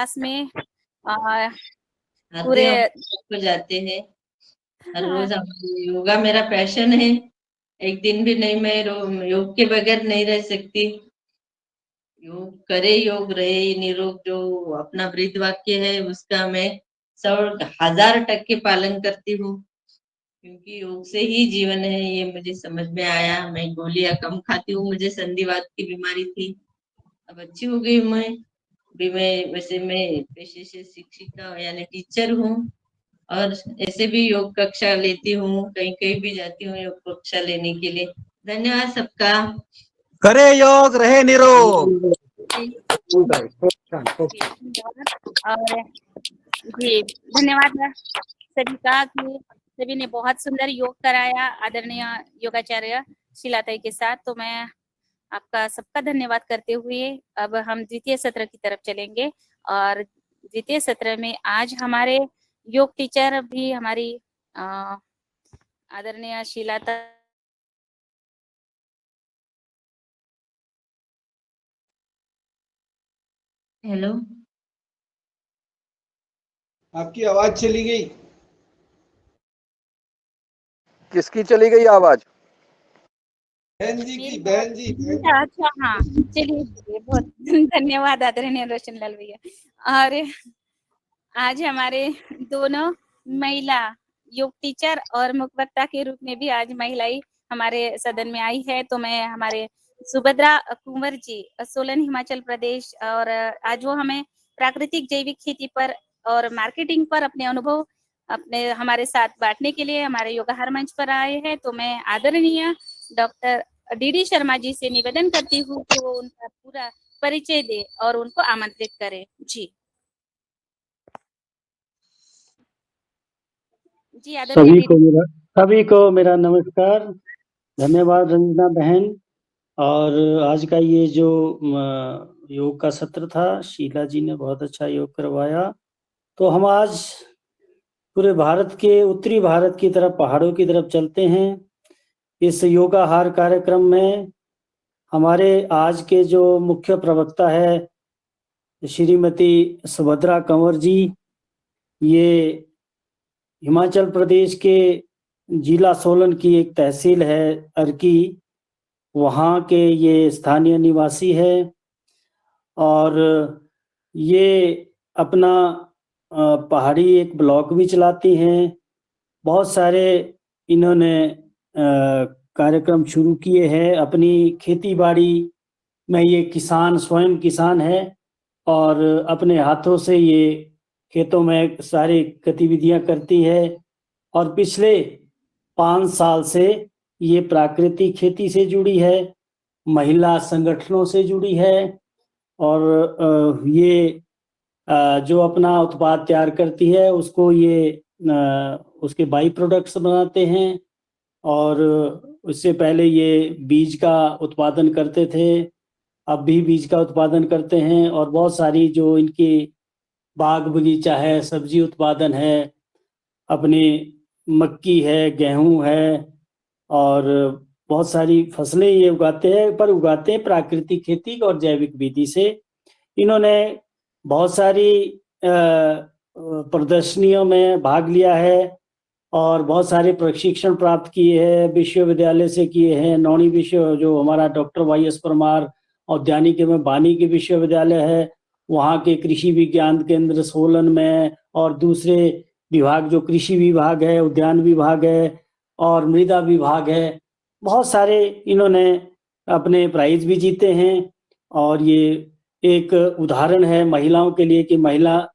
Class में आते हैं को जाते हैं। हर रोज योगा मेरा पैशन है। एक दिन भी नहीं मैं योग के बगैर नहीं रह सकती। योग करे योग रहे निरोग, जो अपना वृद्ध वाक्य है उसका मैं 100,000% पालन करती हूँ, क्योंकि योग से ही जीवन है ये मुझे समझ में आया। मैं गोलियां कम खाती हूँ, मुझे संधिवात की बीमारी थी, अब अच्छी हो गई मैं। भी मैं वैसे मैं पेशे से शिक्षिका यानी टीचर हूँ, और ऐसे भी योग कक्षा लेती हूँ, कहीं कहीं भी जाती हूँ योग कक्षा लेने के लिए। धन्यवाद सबका। करे योग रहे निरोग। और जी धन्यवाद सभी का कि सभी ने बहुत सुंदर योग कराया आदरणीय योगाचार्य शीलाताई के साथ। तो मैं आपका सबका धन्यवाद करते हुए अब हम द्वितीय सत्र की तरफ चलेंगे। और द्वितीय सत्र में आज हमारे योग टीचर भी हमारी आदरणीय शीलाता हेलो, आपकी आवाज चली गई। किसकी चली गई आवाज? बहन जी की, बहन जी। अच्छा हाँ चलिए बहुत धन्यवाद आदरणीय रोशन लाल भैया। और आज हमारे दोनों महिला योग टीचर और मुख्य वक्ता के रूप में भी आज महिलाएं हमारे सदन में आई है। तो मैं हमारे सुभद्रा कुंवर जी सोलन हिमाचल प्रदेश, और आज वो हमें प्राकृतिक जैविक खेती पर और मार्केटिंग पर अपने अनुभव हमारे साथ बांटने के लिए हमारे योगाहार मंच पर आए हैं। तो मैं आदरणीय डॉक्टर डी शर्मा जी से निवेदन करती हूँ कि वो उनका पूरा परिचय दे और उनको आमंत्रित करें। जी जी सभी को मेरा नमस्कार। धन्यवाद रंजना बहन। और आज का ये जो योग का सत्र था, शीला जी ने बहुत अच्छा योग करवाया। तो हम आज पूरे भारत के उत्तरी भारत की तरफ पहाड़ों की तरफ चलते हैं। इस योगाहार कार्यक्रम में हमारे आज के जो मुख्य प्रवक्ता है श्रीमती सुभद्रा कंवर जी, ये हिमाचल प्रदेश के जिला सोलन की एक तहसील है अर्की, वहाँ के ये स्थानीय निवासी है। और ये अपना पहाड़ी एक ब्लॉक भी चलाती हैं। बहुत सारे इन्होंने कार्यक्रम शुरू किए हैं। अपनी खेती बाड़ी में ये किसान स्वयं किसान है और अपने हाथों से ये खेतों में सारी गतिविधियां करती है। और पिछले 5 साल से ये प्राकृतिक खेती से जुड़ी है, महिला संगठनों से जुड़ी है। और ये जो अपना उत्पाद तैयार करती है उसको ये उसके बाई प्रोडक्ट्स बनाते हैं। और उससे पहले ये बीज का उत्पादन करते थे, अब भी बीज का उत्पादन करते हैं। और बहुत सारी जो इनकी बाग बगीचा है, सब्जी उत्पादन है, अपनी मक्की है, गेहूं है, और बहुत सारी फसलें ये उगाते हैं, पर उगाते हैं प्राकृतिक खेती और जैविक विधि से। इन्होंने बहुत सारी प्रदर्शनियों में भाग लिया है और बहुत सारे प्रशिक्षण प्राप्त किए हैं, विश्वविद्यालय से किए हैं। नौणी विश्व जो हमारा डॉक्टर वाई.एस. परमार औद्यानिकी में वानिकी विश्वविद्यालय है, वहाँ के कृषि विज्ञान केंद्र सोलन में, और दूसरे विभाग जो कृषि विभाग है, उद्यान विभाग है और मृदा विभाग है, बहुत सारे इन्होंने अपने प्राइज भी जीते हैं। और ये एक उदाहरण है महिलाओं के लिए कि महिला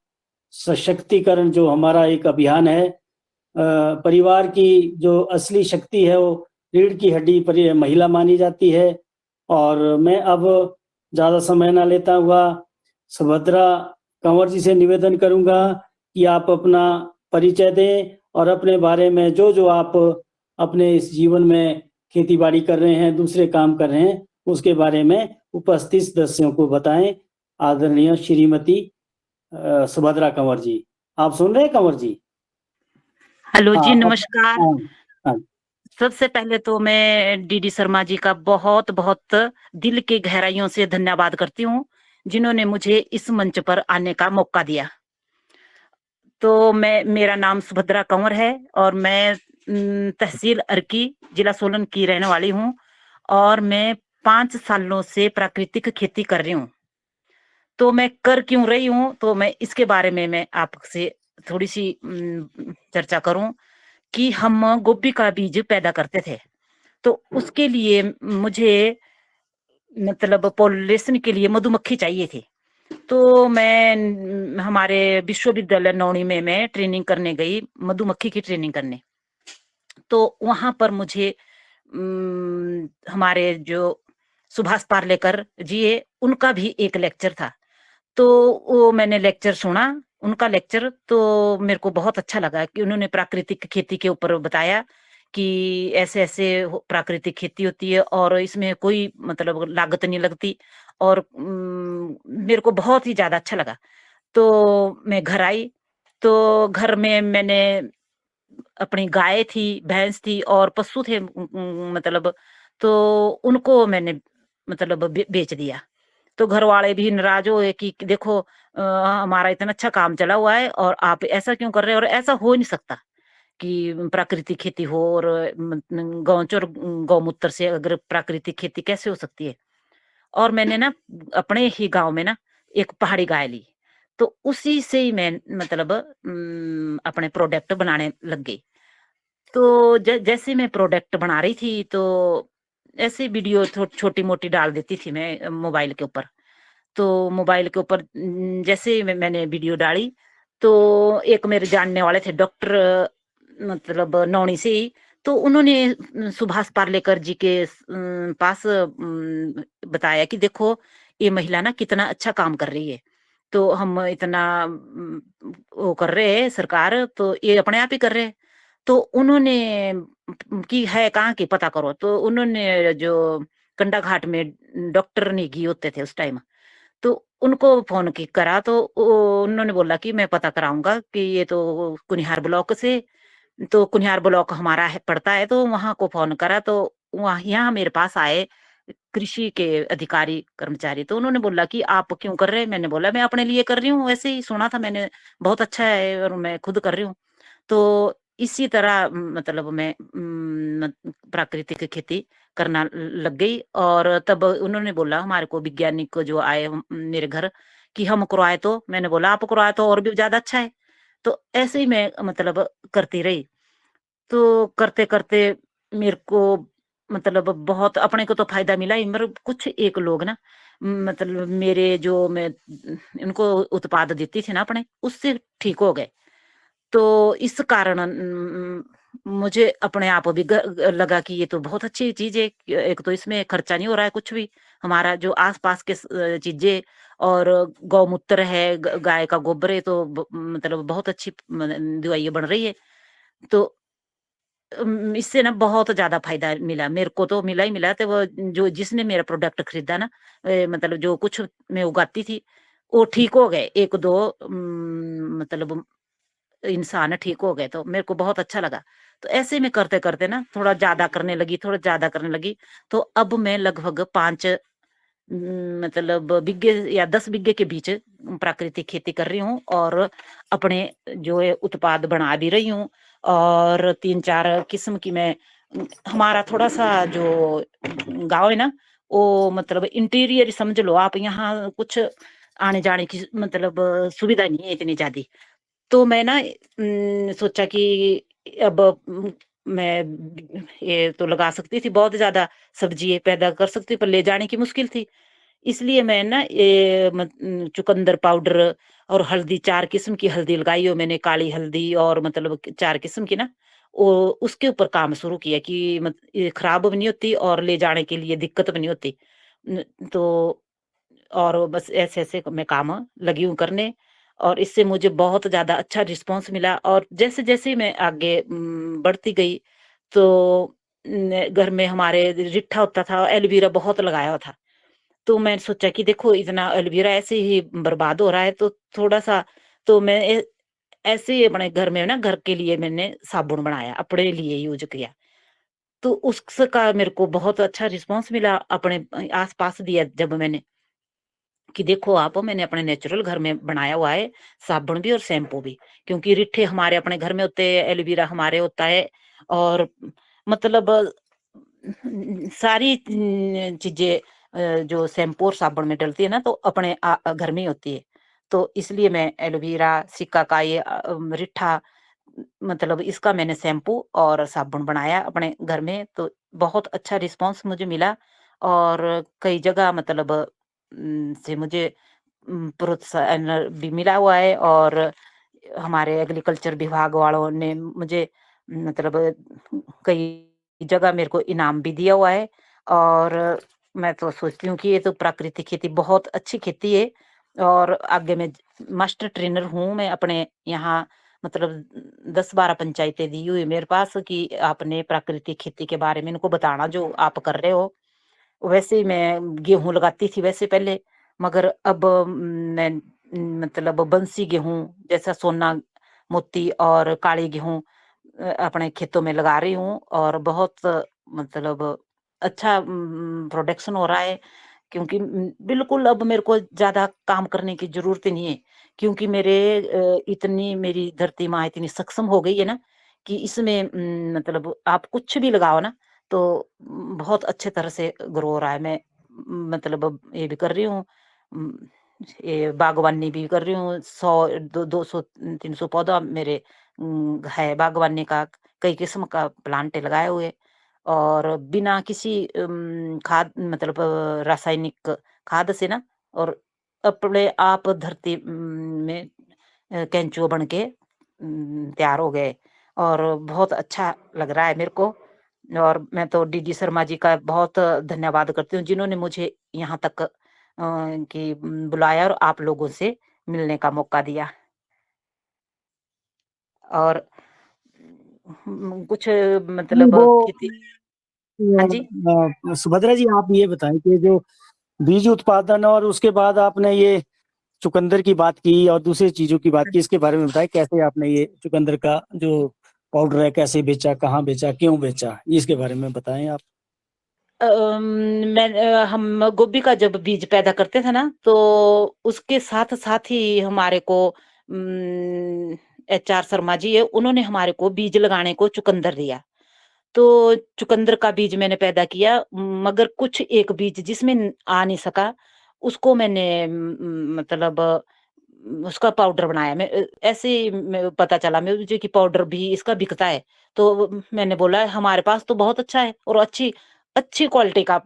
सशक्तिकरण जो हमारा एक अभियान है, परिवार की जो असली शक्ति है वो रीढ़ की हड्डी महिला मानी जाती है। और मैं अब ज़्यादा समय ना लेता हुआ सुभद्रा कंवर जी से निवेदन करूंगा कि आप अपना परिचय दें और अपने बारे में जो जो आप अपने इस जीवन में खेती बाड़ी कर रहे हैं, दूसरे काम कर रहे हैं, उसके बारे में उपस्थित सदस्यों को बताएं। आदरणीय श्रीमती सुभद्रा कंवर जी, आप सुन रहे हैं कंवर जी? हेलो जी, नमस्कार। सबसे पहले तो मैं डी शर्मा जी का बहुत बहुत दिल के गहराइयों से धन्यवाद करती हूँ जिन्होंने मुझे इस मंच पर आने का मौका दिया। तो मेरा नाम सुभद्रा कंवर है और मैं तहसील अर्की, जिला सोलन की रहने वाली हूँ और मैं 5 सालों से प्राकृतिक खेती कर रही हूँ। तो मैं कर क्यों रही हूँ, तो मैं इसके बारे में मैं आपसे थोड़ी सी चर्चा करूं कि हम गोभी का बीज पैदा करते थे, तो उसके लिए मुझे मतलब पॉलिनेशन के लिए मधुमक्खी चाहिए थी। तो मैं हमारे विश्वविद्यालय नौणी में मैं ट्रेनिंग करने गई, मधुमक्खी की ट्रेनिंग करने। तो वहां पर मुझे हमारे जो सुभाष पार्लेकर जी है, उनका भी एक लेक्चर था। तो वो मैंने लेक्चर सुना, उनका लेक्चर, तो मेरे को बहुत अच्छा लगा कि उन्होंने प्राकृतिक खेती के ऊपर बताया कि ऐसे ऐसे प्राकृतिक खेती होती है और इसमें कोई मतलब लागत नहीं लगती। और मेरे को बहुत ही ज्यादा अच्छा लगा। तो मैं घर आई, तो घर में मैंने अपनी गाय थी, भैंस थी और पशु थे, मतलब तो उनको मैंने मतलब बेच दिया। तो घर वाले भी नाराज हुए कि देखो हमारा इतना अच्छा काम चला हुआ है और आप ऐसा क्यों कर रहे हो, और ऐसा हो नहीं सकता कि प्राकृतिक खेती हो और गौचर गौमूत्र से अगर प्राकृतिक खेती कैसे हो सकती है। और मैंने ना अपने ही गांव में ना एक पहाड़ी गाय ली, तो उसी से ही मैं मतलब अपने प्रोडक्ट बनाने लग गई। तो जैसे मैं प्रोडक्ट बना रही थी, तो ऐसे वीडियो छोटी मोटी डाल देती थी मैं मोबाइल के ऊपर। तो मोबाइल के ऊपर जैसे मैंने वीडियो डाली, तो एक मेरे जानने वाले थे डॉक्टर, मतलब नौणी से ही, तो उन्होंने सुभाष पार्लेकर जी के पास बताया कि देखो ये महिला ना कितना अच्छा काम कर रही है, तो हम इतना वो कर रहे हैं सरकार, तो ये अपने आप ही कर रहे हैं। तो उन्होंने कि है कहाँ की पता करो, तो उन्होंने जो कंडा घाट में डॉक्टर नेगी होते थे उस टाइम, तो उनको फोन की करा, तो उन्होंने बोला कि मैं पता कराऊंगा कि ये तो कुनिहार ब्लॉक से, तो कुनिहार ब्लॉक हमारा है पड़ता है, तो वहां को फोन करा, तो वहाँ यहाँ मेरे पास आए कृषि के अधिकारी कर्मचारी। तो उन्होंने बोला कि आप क्यों कर रहे हैं, मैंने बोला मैं अपने लिए कर रही हूँ, वैसे ही सुना था मैंने, बहुत अच्छा है और मैं खुद कर रही हूँ। तो इसी तरह मतलब मैं प्राकृतिक खेती करना लग गई। और तब उन्होंने बोला हमारे को वैज्ञानिक जो आए मेरे घर कि हम करवाए, तो मैंने बोला आप करवाए तो और भी ज्यादा अच्छा है। तो ऐसे ही मैं मतलब करती रही। तो करते करते मेरे को मतलब बहुत अपने को तो फायदा मिला ही, मगर कुछ एक लोग ना मतलब मेरे जो मैं इनको उत्पाद देती थी ना अपने, उससे ठीक हो गए। तो इस कारण मुझे अपने आप भी लगा कि ये तो बहुत अच्छी चीज है। एक तो इसमें खर्चा नहीं हो रहा है कुछ भी, हमारा जो आसपास के चीजें और गौमूत्र है, गाय का गोबर है, तो मतलब बहुत अच्छी दवाई बन रही है। तो इससे ना बहुत ज्यादा फायदा मिला, मेरे को तो मिला ही मिला। तो वो जो जिसने मेरा प्रोडक्ट खरीदा ना, मतलब जो कुछ मैं उगाती थी वो ठीक हो गए, एक दो मतलब इंसान ठीक हो गए, तो मेरे को बहुत अच्छा लगा। तो ऐसे में करते करते ना थोड़ा ज्यादा करने लगी, थोड़ा ज्यादा करने लगी। तो अब मैं लगभग 5 मतलब बीघे या 10 बीघे के बीच प्राकृतिक खेती कर रही हूँ और अपने जो है उत्पाद बना भी रही हूँ। और 3-4 किस्म की मैं, हमारा थोड़ा सा जो गांव है ना, वो मतलब इंटीरियर समझ लो आप, यहाँ कुछ आने जाने की मतलब सुविधा नहीं है इतनी ज्यादा। तो मैं ना सोचा कि अब मैं ये तो लगा सकती थी, बहुत ज्यादा सब्जी पैदा कर सकती, पर ले जाने की मुश्किल थी। इसलिए मैं ना ये चुकंदर पाउडर और हल्दी, 4 किस्म की हल्दी लगाई हो मैंने, काली हल्दी और मतलब 4 किस्म की ना, वो उसके ऊपर काम शुरू किया कि ये खराब भी नहीं होती और ले जाने के लिए दिक्कत भी नहीं होती। तो और बस ऐसे-ऐसे मैं काम लगी हूँ करने, और इससे मुझे बहुत ज़्यादा अच्छा रिस्पॉन्स मिला। और जैसे-जैसे मैं आगे बढ़ती गई, तो घर में हमारे रिट्ठा होता था, एलोवेरा बहुत लगाया हुआ था। तो मैंने सोचा कि देखो इतना एलोवेरा ऐसे ही बर्बाद हो रहा है, तो थोड़ा-सा तो मैं ऐसे ही अपने घर में ना घर के लिए मैंने साबुन बनाया, अपने लिए यूज़ किया। तो उसका मेरे को बहुत अच्छा रिस्पॉन्स मिला, अपने आस-पास दिया जब मैंने। कि देखो आप, मैंने अपने नेचुरल घर में बनाया हुआ है साबुन भी और शैम्पू भी, क्योंकि रिठे हमारे अपने घर में होते हैं, एलोवेरा हमारे होता है, और मतलब सारी चीजें जो शैम्पू और साबुन में डलती है ना, तो अपने घर में ही होती है। तो इसलिए मैं एलोवेरा, सिकाकाई, रिठा, मतलब इसका मैंने शैम्पू और साबुन बनाया अपने घर में, तो बहुत अच्छा रिस्पॉन्स मुझे मिला, और कई जगह मतलब से मुझे प्रोत्साहन भी मिला हुआ है, और हमारे एग्रीकल्चर विभाग वालों ने मुझे मतलब कई जगह मेरे को इनाम भी दिया हुआ है। और मैं तो सोचती हूँ कि ये तो प्राकृतिक खेती बहुत अच्छी खेती है, और आगे मैं मास्टर ट्रेनर हूँ। मैं अपने यहाँ मतलब 10-12 पंचायतें दी हुई मेरे पास कि आपने प्राकृतिक खेती के बारे में इनको बताना जो आप कर रहे हो। वैसे ही मैं गेहूँ लगाती थी वैसे पहले, मगर अब मैं मतलब बंसी गेहूँ जैसा सोना मोती और काली गेहूँ अपने खेतों में लगा रही हूँ, और बहुत मतलब अच्छा प्रोडक्शन हो रहा है, क्योंकि बिल्कुल अब मेरे को ज़्यादा काम करने की ज़रूरत ही नहीं है, क्योंकि इतनी मेरी धरती माँ इतनी सक्षम हो गई है ना, कि इसमें मतलब आप कुछ भी लगाओ ना, तो बहुत अच्छे तरह से ग्रो हो रहा है। मैं मतलब अब ये भी कर रही हूँ, उम, ये बागवानी भी कर रही हूँ, 100 दो 200 300 पौधा मेरे है बागवानी का, कई किस्म का प्लांट लगाए हुए, और बिना किसी खाद मतलब रासायनिक खाद से ना, और अपने आप धरती में केंचुए बन के तैयार हो गए, और बहुत अच्छा लग रहा है मेरे को। और मैं तो डीडी शर्मा जी का बहुत धन्यवाद करती हूँ, जिन्होंने मुझे यहाँ तक कि बुलाया और आप लोगों से मिलने का मौका दिया। और कुछ नहीं, मतलब वो खेती। हाँ जी। सुभद्रा जी, आप ये बताएं कि जो बीज उत्पादन और उसके बाद आपने ये चुकंदर की बात की और दूसरी चीजों की बात की, इसके बारे में बताएं, कैसे आपने ये चुकंदर का जो पाउडर है कैसे बेचा, कहाँ बेचा, क्यों बेचा, इसके बारे में बताएं आप। हम गोभी का जब बीज पैदा करते थे ना, तो उसके साथ साथ ही हमारे को एचआर शर्मा जी है, उन्होंने हमारे को बीज लगाने को चुकंदर दिया। तो चुकंदर का बीज मैंने पैदा किया, मगर कुछ एक बीज जिसमें आ नहीं सका, उसको मैंने मतलब उसका पाउडर बनाया। ऐसे ही पता चला मुझे कि पाउडर भी इसका बिकता है। तो मैंने बोला हमारे पास तो बहुत अच्छा है, और अच्छी अच्छी क्वालिटी का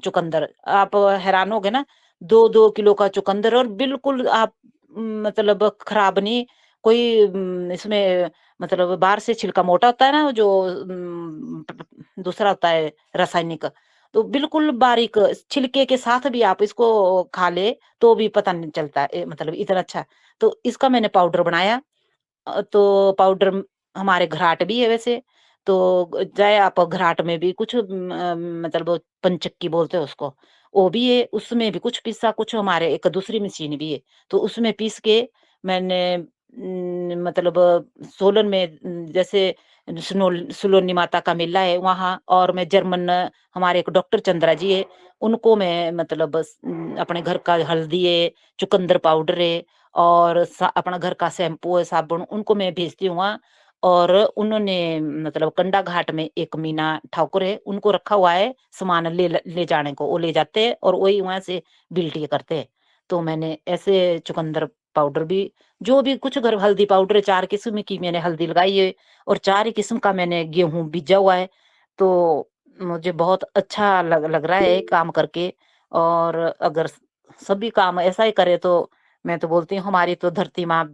चुकंदर, आप हैरान होगे ना, 2-2 किलो का चुकंदर, और बिल्कुल आप मतलब खराब नहीं, कोई इसमें मतलब बाहर से छिलका मोटा होता है ना, जो दूसरा होता है रासायनिक, तो बिल्कुल बारीक छिलके के साथ भी आप इसको खा ले, तो भी पता नहीं चलता, मतलब इतना अच्छा। तो इसका मैंने पाउडर बनाया। तो पाउडर हमारे घराट भी है वैसे, तो चाहे आप घराट में भी कुछ मतलब वो पंचक्की बोलते हैं उसको, वो भी है, उसमें भी कुछ पीसा, कुछ हमारे एक दूसरी मशीन भी है, तो उसमें पीस के मैंने मतलब सोलन में जैसे सुलोनी माता का मेला है वहाँ, और मैं जर्मन हमारे एक डॉक्टर चंद्रा जी है, उनको मैं मतलब अपने घर का हल्दी है, चुकंदर पाउडर है, और अपना घर का शैम्पू है, साबुन, उनको मैं भेजती हूँ वहाँ। और उन्होंने मतलब कंडा घाट में एक मीना ठाकुर है, उनको रखा हुआ है सामान ले जाने को, वो ले जाते हैं और वही वहां से बिल्टी करते हैं। तो मैंने ऐसे चुकंदर पाउडर भी, जो भी कुछ घर हल्दी पाउडर है, 4 किस्म की मैंने हल्दी लगाई है, और 4 ही किस्म का मैंने गेहूं बीजा हुआ है। तो मुझे बहुत अच्छा लग रहा है काम करके। और अगर सभी काम ऐसा ही करे, तो मैं तो बोलती हूँ हमारी तो धरती माँ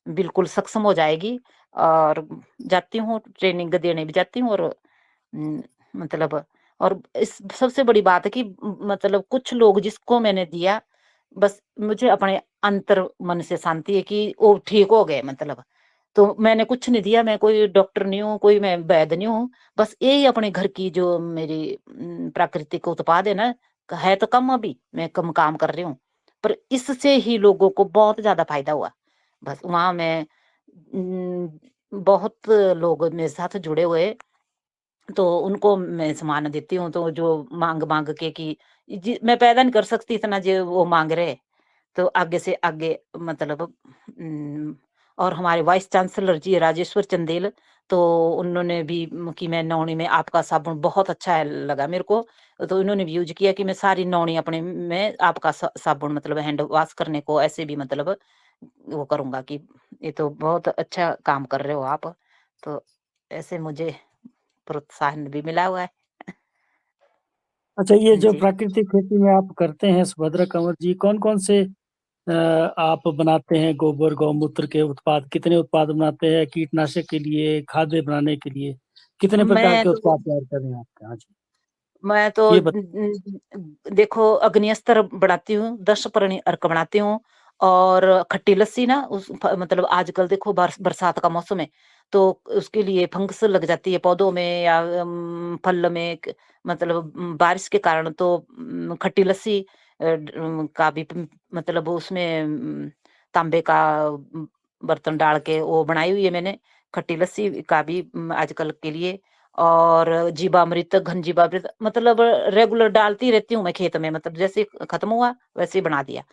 बिल्कुल सक्षम हो जाएगी। और जाती हूँ ट्रेनिंग देने भी जाती हूँ, और उम, मतलब, और इस सबसे बड़ी बात है कि मतलब कुछ लोग जिसको मैंने दिया, बस मुझे अपने अंतर मन से शांति है कि वो ठीक हो गए मतलब। तो मैंने कुछ नहीं दिया, मैं कोई डॉक्टर नहीं हूँ, कोई मैं वैद्य नहीं हूँ, बस यही अपने घर की जो मेरी प्राकृतिक उत्पाद है तो कम, अभी मैं कम काम कर रही हूँ, पर इससे ही लोगों को बहुत ज़्यादा फ़ायदा हुआ। बस वहाँ मैं बहुत लोग मेरे साथ जुड़े हुए, तो उनको मैं सामान देती हूँ, तो जो माँग-माँग के कि मैं पैदा नहीं कर सकती इतना जो वो माँग रहे, तो आगे से आगे मतलब और हमारे वाइस चांसलर जी राजेश्वर चंदेल, तो उन्होंने भी कि मैं नौनी में आपका साबुन बहुत अच्छा लगा मेरे को, तो इन्होंने भी यूज किया कि मैं सारी नौनी अपने में आपका साबुन मतलब हैंड वॉश करने को ऐसे भी मतलब वो करूंगा कि ये तो बहुत अच्छा काम कर रहे हो आप, तो ऐसे मुझे प्रोत्साहन भी मिला हुआ है। अच्छा, ये जो जी प्राकृतिक खेती में आप करते हैं सुभद्रा कंवर जी, कौन-कौन से आप बनाते हैं गोबर गौमूत्र के उत्पाद? कितने उत्पाद बनाते हैं कीटनाशक के लिए, खाद्य बनाने के लिए? कितने प्रकार मैं के तो उत्पाद तैयार कर रहे हैं आपके यहाँ जी? मैं तो ये बत देखो अग्निस्तर बनाती हूँ, 10 परणी अर्क बनाती हूँ और खट्टी लस्सी ना मतलब आजकल देखो बरसात का मौसम है, तो उसके लिए फंगस लग जाती है पौधों में या फल में मतलब बारिश के कारण, तो खट्टी लस्सी का भी मतलब उसमें तांबे का बर्तन डाल के वो बनाई हुई है मैंने, खट्टी लस्सी का भी आजकल के लिए। और जीवामृत, घन जीवामृत मतलब रेगुलर डालती रहती हूँ मैं खेत में, मतलब जैसे खत्म हुआ वैसे ही बना दिया।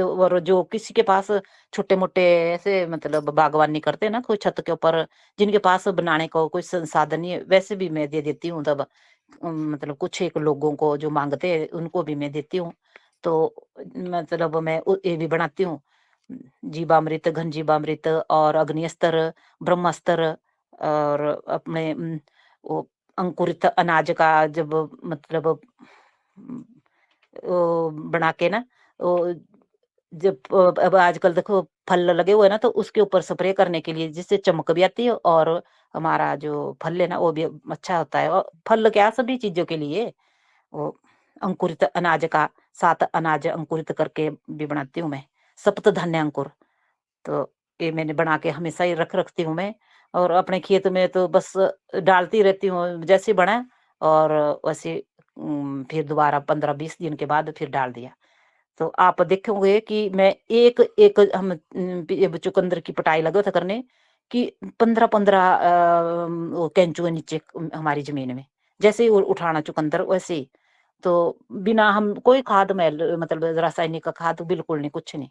और जो किसी के पास छोटे-मोटे ऐसे मतलब बागवानी करते हैं ना, कोई छत के ऊपर जिनके पास बनाने को कोई संसाधन नहीं है, वैसे भी मैं दे देती हूँ तब मतलब कुछ एक लोगों को जो माँगते हैं उनको भी मैं देती हूँ। तो मतलब मैं ये भी बनाती हूँ, जीवामृत, घन जीवामृत और अग्निस्तर, ब्रह्मास्त्र और अपने वो अंकुरित अनाज का जब मतलब वो बना के ना, वो जब अब आजकल देखो फल लगे हुए हैं ना, तो उसके ऊपर स्प्रे करने के लिए जिससे चमक भी आती है और हमारा जो फल है ना वो भी अच्छा होता है, और फल क्या सभी चीजों के लिए वो अंकुरित अनाज का 7 अनाज अंकुरित करके भी बनाती हूँ मैं, सप्त धान्य अंकुर। तो ये मैंने बना के हमेशा ही रखती हूँ मैं, और अपने खेत में तो बस डालती रहती हूँ जैसे बना, और वैसे फिर दोबारा 15-20 दिन के बाद फिर डाल दिया। तो आप देखोगे कि मैं एक हम ये चुकंदर की पटाई लगा था करने कि 15-15 वो केंचुए नीचे हमारी जमीन में, जैसे ही उठाना चुकंदर वैसे ही, तो बिना हम कोई खाद मैल मतलब रासायनिक का खाद बिल्कुल नहीं, कुछ नहीं।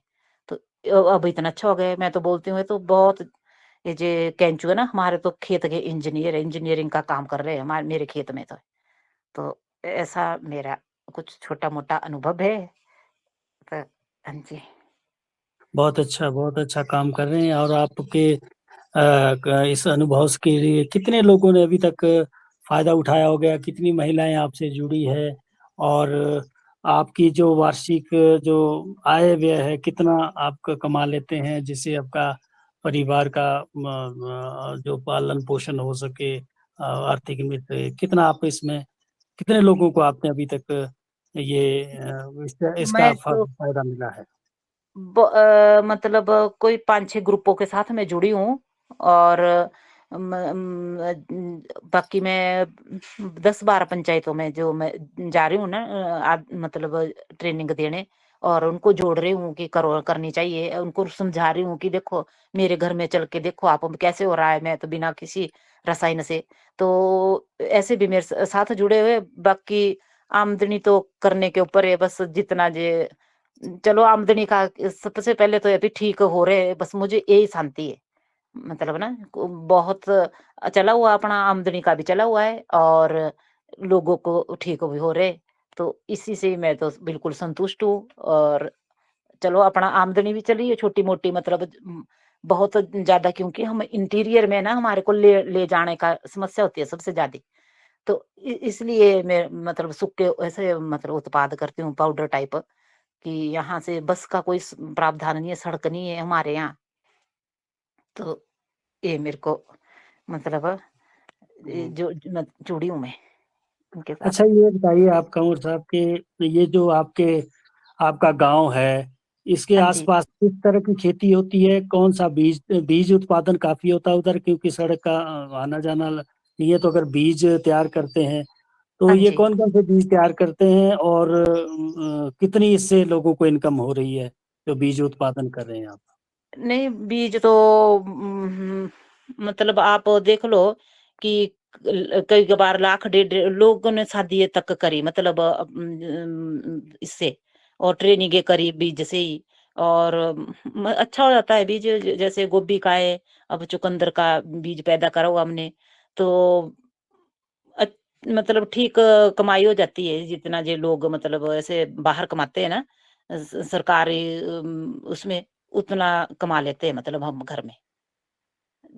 तो अब इतना अच्छा हो गया है, मैं तो बोलती हूँ ये तो बहुत, ये जो केंचुए है ना हमारे तो खेत के इंजीनियर है, इंजीनियरिंग का काम कर रहे हैं हमारे मेरे खेत में तो ऐसा मेरा कुछ छोटा-मोटा अनुभव है। तो हाँ जी। बहुत अच्छा काम कर रहे हैं और आपके इस अनुभव के लिए कितने लोगों ने अभी तक फ़ायदा उठाया होगा? कितनी महिलाएँ आपसे जुड़ी है? और आपकी जो वार्षिक जो आय व्यय है, कितना आप कमा लेते हैं जिससे आपका परिवार का जो पालन-पोषण हो सके आर्थिक में से कितना आप इसमें कितने लोगों को आपने अभी तक ये इसका मैं तो फ़ायदा मिला है? मतलब कोई 5-6 ग्रुपों के साथ मैं जुड़ी हूँ, और बाकी मैं 10-12 पंचायतों में जो मैं जा रही हूँ ना मतलब ट्रेनिंग देने, और उनको जोड़ रही हूँ कि करो करनी चाहिए, उनको समझा रही हूँ कि देखो मेरे घर में चल के देखो आप अब कैसे हो रहा है, मैं तो बिना किसी रसायन से, तो ऐसे भी मेरे साथ जुड़े हुए। बाकी आमदनी तो करने के ऊपर है, बस जितना जे चलो आमदनी का सबसे पहले तो अभी ठीक हो रहे हैं, बस मुझे यही शांति है। मतलब ना बहुत चला हुआ अपना आमदनी का भी चला हुआ है और लोगों को ठीक भी हो रहे, तो इसी से मैं तो बिल्कुल संतुष्ट हूँ। और चलो अपना आमदनी भी चली है छोटी-मोटी, मतलब बहुत ज़्यादा, क्योंकि हम इंटीरियर में ना हमारे को ले ले जाने का समस्या होती है सबसे ज़्यादा। तो इसलिए मैं मतलब सूखे ऐसे मतलब उत्पाद करती हूँ पाउडर टाइप, कि यहाँ से बस का कोई प्रावधान नहीं है, सड़क नहीं है हमारे यहाँ। तो ये मेरे को मतलब मैं जुड़ी हूँ मैं उनके साथ। अच्छा, ये बताइए आप कंवर साहब कि ये जो आपका गाँव है, इसके हाँ जी, आस-पास किस तरह की खेती होती है? कौन-सा बीज बीज उत्पादन काफ़ी होता है उधर क्योंकि सड़क का आना-जाना नहीं है, तो अगर बीज तैयार करते हैं, तो हाँ ये जी। कौन-कौन से बीज तैयार करते हैं और कितनी इससे लोगों को इनकम हो रही है, जो बीज उत्पादन कर रहे हैं आप? नहीं बीज तो मतलब आप देख लो कि कई बार लाख डेढ़ लोगों ने शादी तक करी, मतलब इससे और ट्रेनिंग करी बीज से ही, और अच्छा हो जाता है बीज। जैसे गोभी का है, अब चुकंदर का बीज पैदा करा हुआ हमने, तो मतलब ठीक कमाई हो जाती है, जितना जे लोग मतलब ऐसे बाहर कमाते हैं ना सरकारी उसमें, उतना कमा लेते हैं मतलब हम घर में।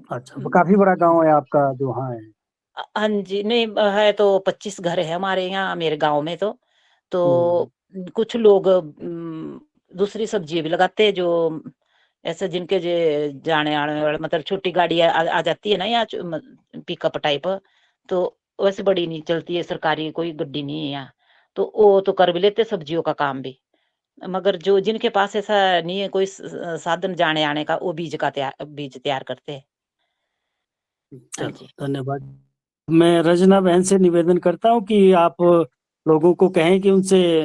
अच्छा, तो काफी बड़ा गांव है आपका जो वहाँ है। हाँ जी, नहीं है तो 25 घर है हमारे यहाँ मेरे गांव में तो कुछ लोग दूसरी सब्जी भी लगाते हैं, जो ऐसे जिनके जे जाने आने वाले मतलब छोटी गाड़ी आ जाती है ना यहाँ पिकअप टाइप, तो वैसे बड़ी नहीं चलती है, सरकारी कोई गड्डी नहीं है यहाँ, तो वो तो कर भी लेते सब्जियों का काम भी। मगर जो जिनके पास ऐसा नहीं है कोई साधन जाने आने का, वो बीज तैयार करते हैं। हाँ चलो, जी। धन्यवाद। मैं रंजना बहन से निवेदन करता हूँ कि आप लोगों को कहें कि उनसे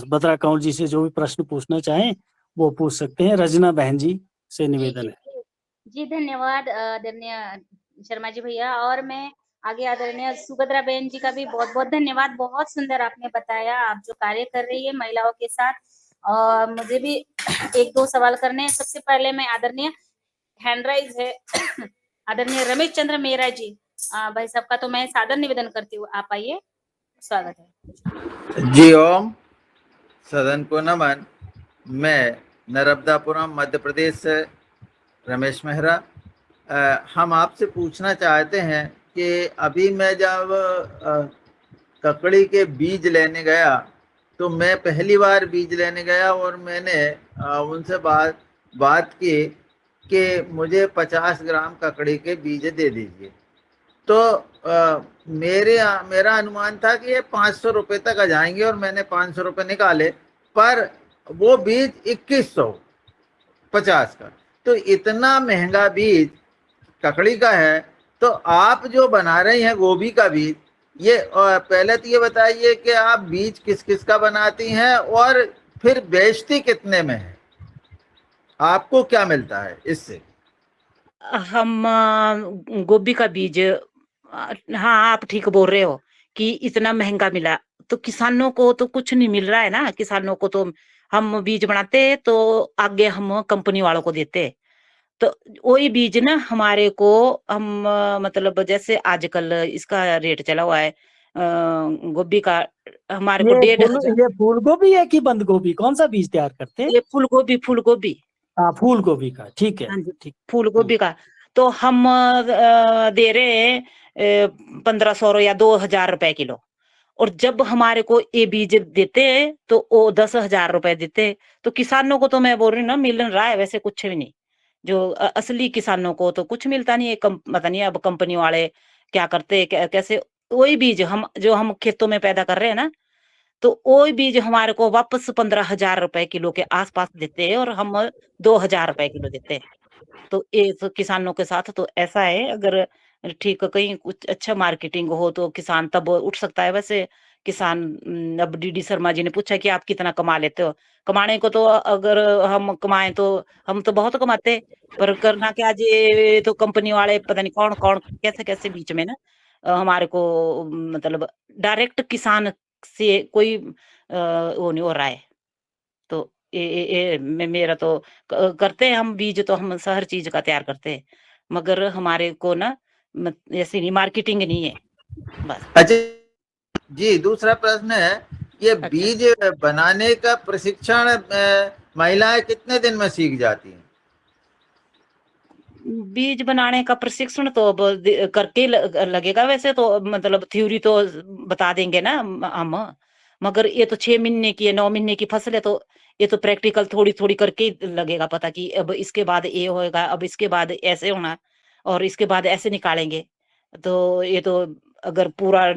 बद्रा कंवर जी से जो भी प्रश्न पूछना चाहें वो पूछ सकते हैं। रंजना बहन जी से निवेदन है। जी धन्यवाद आदरणीय शर्मा जी भैया। और मैं आगे आदरणीय सुभद्रा बहन जी का भी बहुत बहुत धन्यवाद। बहुत सुंदर आपने बताया, आप जो कार्य कर रही है महिलाओं के साथ। और मुझे भी एक दो सवाल करने हैं। सबसे पहले मैं आदरणीय हैंड राइज है आदरणीय रमेश चंद्र मेहरा जी भाई साहब का, तो मैं सादर निवेदन करती हूँ, आप आइए, स्वागत है। जी ओम, सदन को नमन। मैं नर्मदापुरम मध्य प्रदेश से रमेश मेहरा। हम आपसे पूछना चाहते हैं कि अभी मैं जब ककड़ी के बीज लेने गया, तो मैं पहली बार बीज लेने गया और मैंने उनसे बात की कि मुझे 50 ग्राम ककड़ी के बीज दे दीजिए। तो मेरा अनुमान था कि ये 500 रुपये तक आ जाएंगे और मैंने 500 रुपये निकाले, पर वो बीज 2150 का। तो इतना महंगा बीज ककड़ी का है, तो आप जो बना रही हैं गोभी का बीज, ये पहले तो ये बताइए कि आप बीज किस किस का बनाती हैं और फिर बेचती कितने में है, आपको क्या मिलता है इससे? हम गोभी का बीज हाँ आप ठीक बोल रहे हो कि इतना महंगा मिला, तो किसानों को तो कुछ नहीं मिल रहा है ना। किसानों को तो हम बीज बनाते तो आगे हम कंपनी वालों को देते, तो वही बीज ना हमारे को हम मतलब जैसे आजकल इसका रेट चला हुआ है गोभी का, हमारे को 1500। ये फूल गोभी है कि बंद गोभी, कौन सा बीज तैयार करते हैं? ये फूल गोभी। हाँ, फूल गोभी का, ठीक है। हाँ जी, ठीक। फूल गोभी का तो हम दे रहे हैं 1500 या 2000 रुपए किलो। और जब हमारे को ये बीज देते हैं तो वो 10,000 रुपए देते हैं। तो किसानों को तो मैं बोल रही हूँ ना, मिल रहा है वैसे कुछ भी नहीं। जो असली किसानों को तो कुछ मिलता नहीं है। पता नहीं अब कंपनी वाले क्या करते हैं, कैसे वही बीज हम जो हम खेतों में पैदा कर रहे हैं ना, तो वही बीज हमारे को वापस 15,000 रुपए किलो के आसपास देते हैं और हम 2,000 रुपए किलो देते हैं। तो ये तो किसानों के साथ तो ऐसा है। अगर ठीक कहीं कुछ अच्छा मार्केटिंग हो तो किसान तब उठ सकता है। वैसे किसान अब डीडी शर्मा जी ने पूछा कि आप कितना कमा लेते हो। कमाने को तो अगर हम कमाएं तो हम तो बहुत कमाते हैं, पर करना क्या जी, ये तो कंपनी वाले पता नहीं कौन कौन कैसे कैसे बीच में ना हमारे को मतलब डायरेक्ट किसान से कोई वो नहीं हो रहा है। तो मेरा तो करते हैं हम बीज, तो हम हर चीज का तैयार करते हैं, मगर हमारे को ना ऐसी नहीं मार्केटिंग नहीं है बस। अच्छा जी, दूसरा प्रश्न है, ये अच्छा, बीज बनाने का प्रशिक्षण महिलाएं कितने दिन में सीख जाती हैं? बीज बनाने का प्रशिक्षण तो अब करके लगेगा। वैसे तो मतलब थ्योरी तो बता देंगे ना हम, मगर ये तो 6 महीने की 9 महीने की फसल है, तो ये तो प्रैक्टिकल थोड़ी थोड़ी करके ही लगेगा पता कि अब इसके बाद ये होएगा, अब इसके बाद ऐसे होना और इसके बाद ऐसे निकालेंगे। तो ये तो अगर पूरा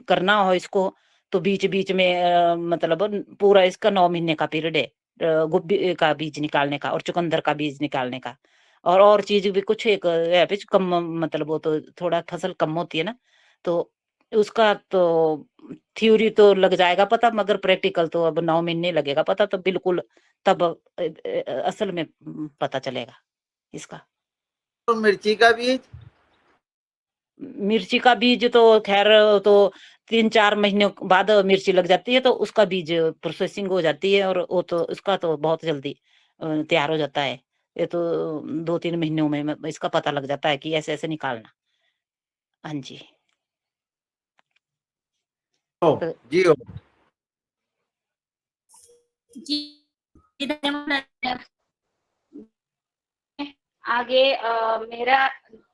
करना हो इसको तो बीच बीच में मतलब पूरा इसका 9 महीने का पीरियड है गोभी का बीज निकालने का और चुकंदर का बीज निकालने का। और चीज़ भी कुछ एक है भी कम, मतलब वो तो थोड़ा फसल कम होती है ना, तो उसका तो थ्योरी तो लग जाएगा पता, मगर प्रैक्टिकल तो अब 9 महीने लगेगा पता, तो बिल्कुल तब असल में पता चलेगा इसका। तो मिर्ची का बीज? मिर्ची का बीज तो खैर तो 3-4 महीने बाद मिर्ची लग जाती है, तो उसका बीज प्रोसेसिंग हो जाती है और वो तो उसका तो बहुत जल्दी तैयार हो जाता है। ये तो 2-3 महीनों में इसका पता लग जाता है कि ऐसे-ऐसे निकालना। हाँ जी। ओ, तो जी ओ। जी धन्यवाद। आगे मेरा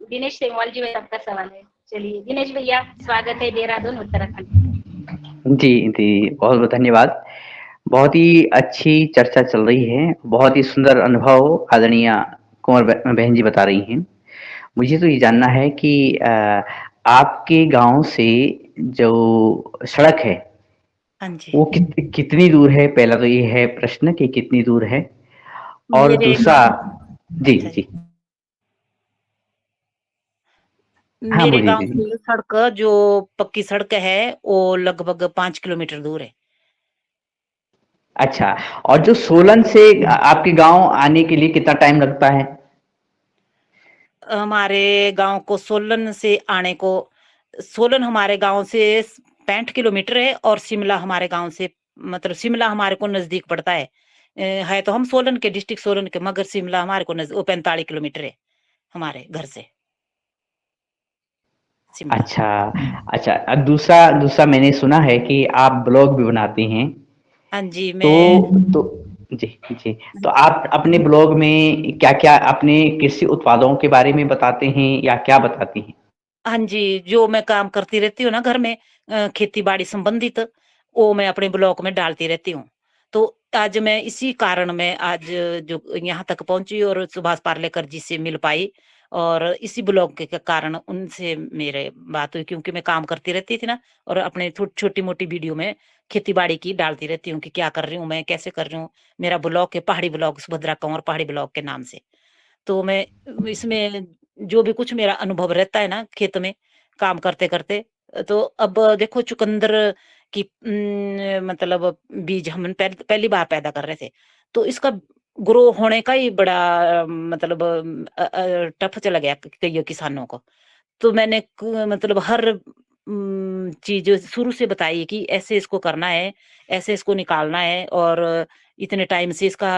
दिनेश सेमवाल जी भैया आपका सवाल है। चलिए दिनेश भैया, स्वागत है देहरादून उत्तराखंड। जी, जी, बहुत-बहुत धन्यवाद। बहुत ही अच्छी चर्चा चल रही है, बहुत ही सुंदर अनुभव आदरणीय कुँवर बहन जी बता रही हैं। मुझे तो ये जानना है कि आपके गाँव से जो सड़क है, हाँ जी। वो कितनी दूर है? पहला तो ये है प्रश्न कि कितनी दूर है? और मेरे दूसरा गाँव जी, अच्छा जी। जी। हाँ, मेरे बोलिए गाँव दीदी। से सड़क जो पक्की सड़क है, वो लगभग 5 किलोमीटर दूर है। अच्छा, और जो सोलन से आपके गाँव आने के लिए कितना टाइम लगता है? हमारे गाँव को सोलन हमारे गाँव से 65 किलोमीटर है और शिमला हमारे गाँव से मतलब शिमला हमारे को नज़दीक पड़ता है। है तो हम सोलन के डिस्ट्रिक्ट सोलन के मगर शिमला हमारे को 45 किलोमीटर है हमारे घर से शिमला। अच्छा, अच्छा दूसरा दूसरा मैंने सुना है कि आप ब्लॉग भी बनाती हैं। हाँ जी, तो मैं तो जी, जी। तो आप अपने ब्लॉग में क्या-क्या अपने कृषि उत्पादों के बारे में बताते हैं या क्या बताती हैं? हाँ जी, जो मैं काम करती रहती हूँ ना घर में खेती-बाड़ी संबंधित, वो मैं अपने ब्लॉग में डालती रहती हूँ। तो आज मैं इसी कारण मैं आज जो यहाँ तक पहुँची और सुभाष पार्लेकर जी से मिल पाई और इसी ब्लॉग के कारण उनसे मेरे बात हुई क्योंकि मैं काम करती रहती थी ना और अपने छोटी-मोटी वीडियो में खेती-बाड़ी की डालती रहती हूँ कि क्या कर रही हूँ मैं, कैसे कर रही हूँ। मेरा ब्लॉग है पहाड़ी ब्लॉग सुभद्रा कंवर पहाड़ी ब्लॉग के नाम से। तो मैं इसमें जो भी कुछ मेरा अनुभव रहता है ना खेत में काम करते-करते तो अब देखो चुकंदर की मतलब बीज हम पहली बार पैदा कर रहे थे। तो इसका ग्रो होने का ही बड़ा मतलब टफ चला गया कइयों किसानों को। तो मैंने मतलब हर चीज़ शुरू से बताई कि ऐसे इसको करना है, ऐसे इसको निकालना है और इतने टाइम से इसका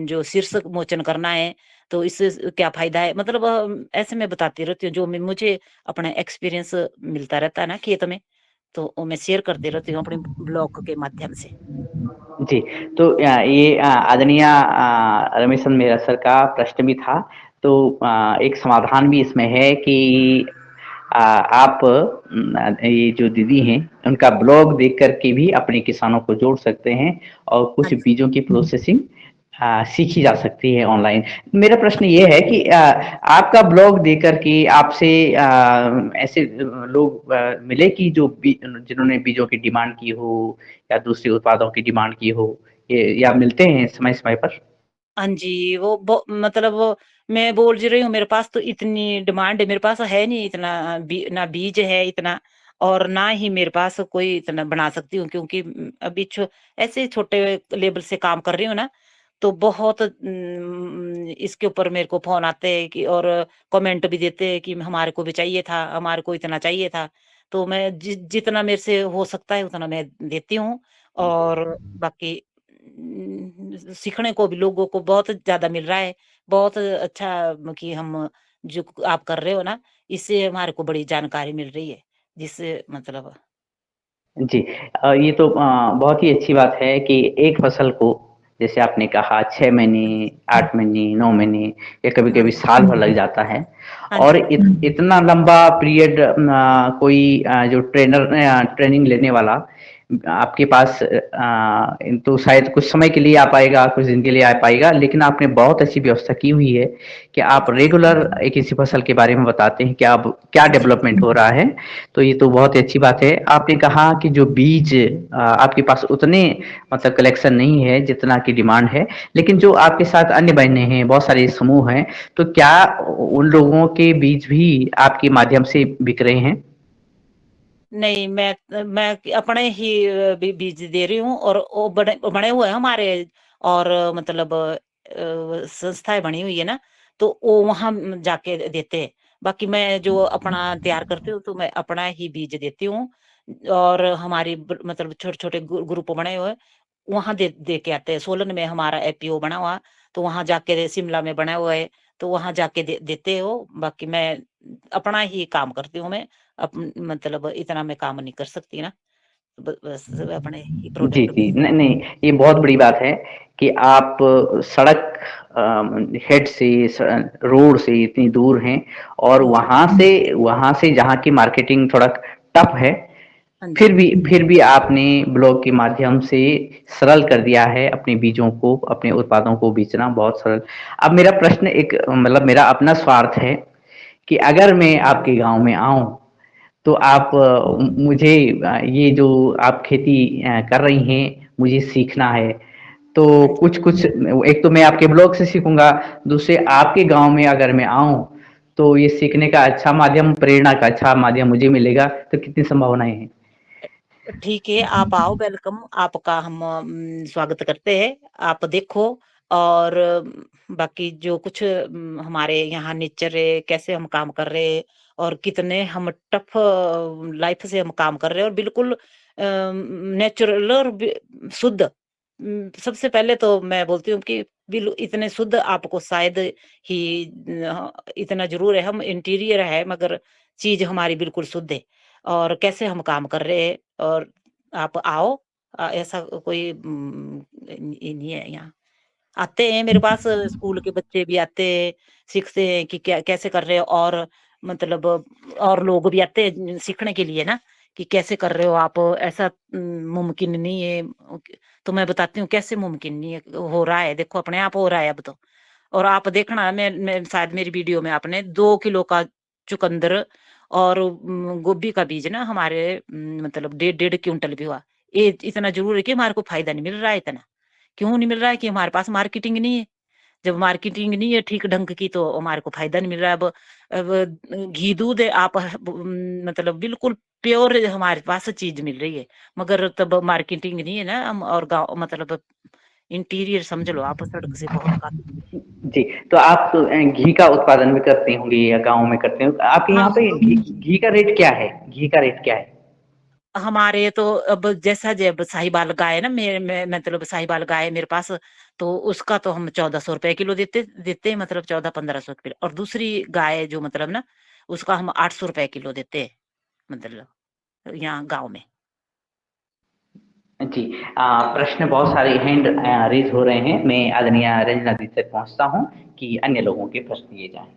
जो शीर्ष मोचन करना है, तो इससे क्या फ़ायदा है? मतलब ऐसे मैं बताती रहती हूँ, जो मुझे अपना एक्सपीरियंस मिलता रहता है ना खेत में, तो वो मैं शेयर करती रहती हूँ अपने ब्लॉग के माध्यम से। जी, तो ये आदरणीय रमेशन मेहरा सर का प्रश्न भी था। तो एक समाधान भी इसमें है कि आप ये जो दीदी हैं, उनका ब्लॉग देख कर के भी अपने किसानों को जोड़ सकते हैं और हाँ कुछ जी। बीजों की प्रोसेसिंग सीखी जा सकती है ऑनलाइन। मेरा प्रश्न ये है कि आपका ब्लॉग देख कर के आपसे ऐसे लोग मिले कि जो जिन्होंने बीजों की डिमांड की हो या दूसरे उत्पादों की डिमांड की हो, ये या मिलते हैं समय-समय पर? हाँ जी, मतलब मैं बोल जी रही हूँ मेरे पास तो इतनी डिमांड है, मेरे पास है नहीं इतना ना बीज है इतना और ना ही मेरे पास कोई इतना बना सकती हूँ क्योंकि अभी ऐसे छोटे लेवल से काम कर रही हूँ ना, तो बहुत इसके ऊपर मेरे को फ़ोन आते हैं कि और कमेंट भी देते हैं कि हमारे को भी चाहिए था, हमारे को इतना चाहिए था। तो मैं जितना मेरे से हो सकता है उतना मैं देती हूँ और बाकी सीखने को भी लोगों को बहुत ज़्यादा मिल रहा है। बहुत अच्छा कि हम जो आप कर रहे हो ना, इससे हमारे को बड़ी जानकारी मिल रही है। जिससे मतलब जी। ये तो बहुत ही अच्छी बात है कि एक फसल को जैसे आपने कहा 6 महीने, 8 महीने, 9 महीने या हाँ कभी-कभी जी। साल भर लग जाता है हाँ और जी। इतना लंबा पीरियड कोई जो ट्रेनिंग लेने वाला आपके पास तो शायद कुछ समय के लिए आ पाएगा, कुछ दिन के लिए आ पाएगा, लेकिन आपने बहुत अच्छी व्यवस्था की हुई है कि आप रेगुलर एक किसी फसल के बारे में बताते हैं कि अब क्या जी। डेवलपमेंट हो रहा है। तो ये तो बहुत ही अच्छी बात है। आपने कहा कि जो बीज आपके पास उतने मतलब कलेक्शन नहीं है जितना की डिमांड है, लेकिन जो आपके साथ अन्य बहनें हैं, बहुत सारे समूह हैं, तो क्या उन लोगों के बीज भी आपके माध्यम से बिक रहे हैं? नहीं, मैं अपने ही बीज दे रही हूँ और वो बने बने हुए हैं हमारे और मतलब संस्थाएँ बनी हुई है ना, तो वो वहाँ जाके देते हैं। बाकी मैं जो अपना तैयार करती हूँ, तो मैं अपना ही बीज देती हूँ और हमारी मतलब छोटे-छोटे ग्रुप बने हुए हैं, वहाँ दे दे के आते हैं। सोलन में हमारा एपीओ बना हुआ, तो वहां जाके शिमला में बना हुआ है, तो वहां जाके देते हो। बाकी मैं अपना ही काम करती हूँ। मैं मतलब इतना मैं काम नहीं कर सकती ना, बस अपने ही जी, प्रोडक्ट जी। बेच। नहीं, नहीं, ये बहुत बड़ी बात है कि आप सड़क हेड से रोड से इतनी दूर हैं और हाँ जी, वहाँ से जहाँ की मार्केटिंग थोड़ा टफ है, हाँ जी, फिर भी आपने ब्लॉग के माध्यम से सरल कर दिया है अपने बीजों को, अपने उत्पादों को बेचना बहुत सरल। अब मेरा प्रश्न एक मतलब मेरा अपना स्वार्थ है कि अगर मैं आपके गाँव में आऊँ तो आप मुझे ये जो आप खेती कर रही हैं, मुझे सीखना है। तो हाँ जी। कुछ एक तो मैं आपके ब्लॉग से सीखूँगा, दूसरे आपके गाँव में अगर मैं आऊँ, तो ये सीखने का अच्छा माध्यम, प्रेरणा का अच्छा माध्यम मुझे मिलेगा, तो कितनी संभावनाएँ हैं? ठीक है, आप आओ, वेलकम, आपका हम स्वागत करते हैं। आप देखो, और बाकी जो कुछ हमारे यहाँ नेचर है, कैसे हम काम कर रहे हैं और कितने हम टफ लाइफ से हम काम कर रहे हैं, और बिल्कुल नेचुरल और शुद्ध। सबसे पहले तो मैं बोलती हूँ कि इतने शुद्ध आपको शायद ही इतना जरूर है, हम इंटीरियर है मगर चीज हमारी बिल्कुल शुद्ध है। और कैसे हम काम कर रहे हैं, और आप आओ। ऐसा कोई ये नहीं है यहाँ। आते हैं मेरे पास, स्कूल के बच्चे भी आते हैं, सीखते हैं कि क्या कैसे कर रहे हो, और मतलब और लोग भी आते हैं सीखने के लिए ना, कि कैसे कर रहे हो आप, ऐसा मुमकिन नहीं है। तो मैं बताती हूँ कैसे मुमकिन नहीं है, हो रहा है, देखो अपने आप हो रहा है अब तो। और आप देखना, मैं शायद मेरी वीडियो में आपने 2 किलो का चुकंदर और गोभी का बीज ना हमारे मतलब 1.5 क्विंटल भी हुआ। ये इतना जरूर है कि हमारे को फायदा नहीं मिल रहा है इतना। क्यों नहीं मिल रहा है? कि हमारे पास मार्केटिंग नहीं है। जब मार्केटिंग नहीं है ठीक ढंग की, तो हमारे को फायदा नहीं मिल रहा है। अब घी दूध है, आप मतलब बिल्कुल प्योर हमारे पास चीज मिल रही है, मगर तब मार्केटिंग नहीं है ना। हम और गाँव मतलब इंटीरियर समझ लो आप, सड़क से बहुत काफी दूर है। जी, तो आप तो घी का उत्पादन भी करती होंगी या गाँव में करते हो? आपके हाँ, यहाँ पे घी का रेट क्या है? घी का रेट क्या है? हमारे तो अब जैसा जब साहिवाल गाय है ना, मेरे में मतलब साहिवाल गाय है मेरे पास, तो उसका तो हम 1400 रुपए किलो देते देते हैं, मतलब 1400-1500 किलो। और दूसरी गाय जो मतलब ना, उसका हम 800 रुपए किलो देते हैं, मतलब यहाँ गाँव में। जी, प्रश्न बहुत सारे हैंड रेज हो रहे हैं। मैं आदरणीय रंजना दी तक पहुँचता हूँ कि अन्य लोगों के प्रश्न लिए जाएँ।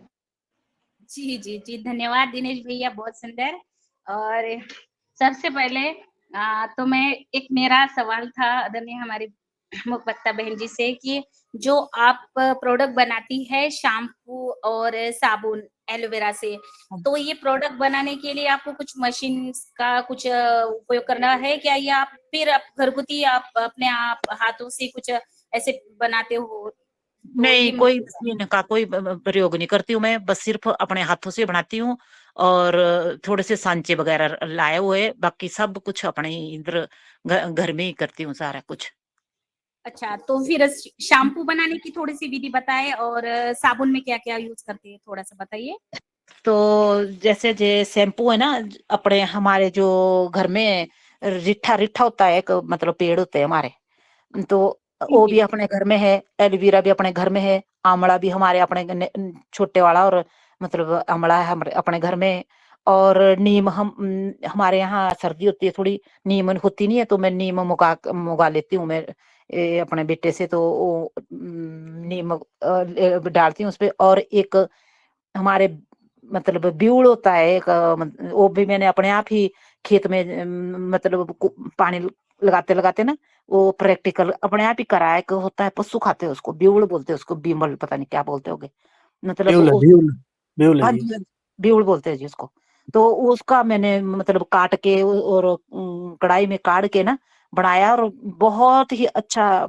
जी, जी, जी, धन्यवाद दिनेश भैया, बहुत सुंदर। और सबसे पहले तो मैं एक मेरा सवाल था आदरणीय हमारी मुखबक्ता बहन जी से कि जो आप प्रोडक्ट बनाती है शैम्पू और साबुन एलोवेरा से, हाँ। तो ये प्रोडक्ट बनाने के लिए आपको कुछ मशीन्स का कुछ उपयोग करना है क्या? या आप फिर आप घरगुती आप अपने आप हाथों से कुछ ऐसे बनाते हो? तो नहीं, ये कोई मुझे मशीन का कोई प्रयोग नहीं करती हूँ मैं, बस सिर्फ अपने हाथों से बनाती हूँ। और थोड़े से सांचे वगैरह लाए हुए, बाकी सब कुछ अपने ही इधर घर में ही करती हूँ सारा कुछ। अच्छा, तो फिर शैम्पू बनाने की थोड़ी-सी विधि बताएँ और साबुन में क्या-क्या यूज़ करते हैं, थोड़ा-सा बताइए? तो जैसे जे शैम्पू है ना, अपने हमारे जो घर में रिठा रिठा होता है, एक मतलब पेड़ होते हैं हमारे, तो जी, वो जी। भी अपने घर में है, एलोवेरा भी अपने घर में है, आंवला भी हमारे अपने छोटे वाला, और मतलब आंवला है हमारे अपने घर में। और नीम हम हमारे यहाँ सर्दी होती है थोड़ी, नीम होती नहीं है, तो मैं नीम मुगा लेती हूँ मैं अपने बेटे से, तो वो नीम डालती हूँ उसपे। और एक हमारे मतलब ब्यूड़ होता है एक, वो भी मैंने अपने आप ही खेत में मतलब पानी लगाते लगाते ना, वो प्रैक्टिकल अपने आप ही करा है। एक होता है, पशु खाते हैं उसको, ब्यूड़ बोलते हैं उसको, बीमल पता नहीं क्या बोलते होगे, मतलब ब्यूल है ब्यूल ब्यूल है हाँ जी। जी, हाँ जी, ब्यूड़ बोलते हैं जी उसको। तो उसका मैंने मतलब काट के और कढ़ाई में काढ़ के ना बनाया, और बहुत ही अच्छा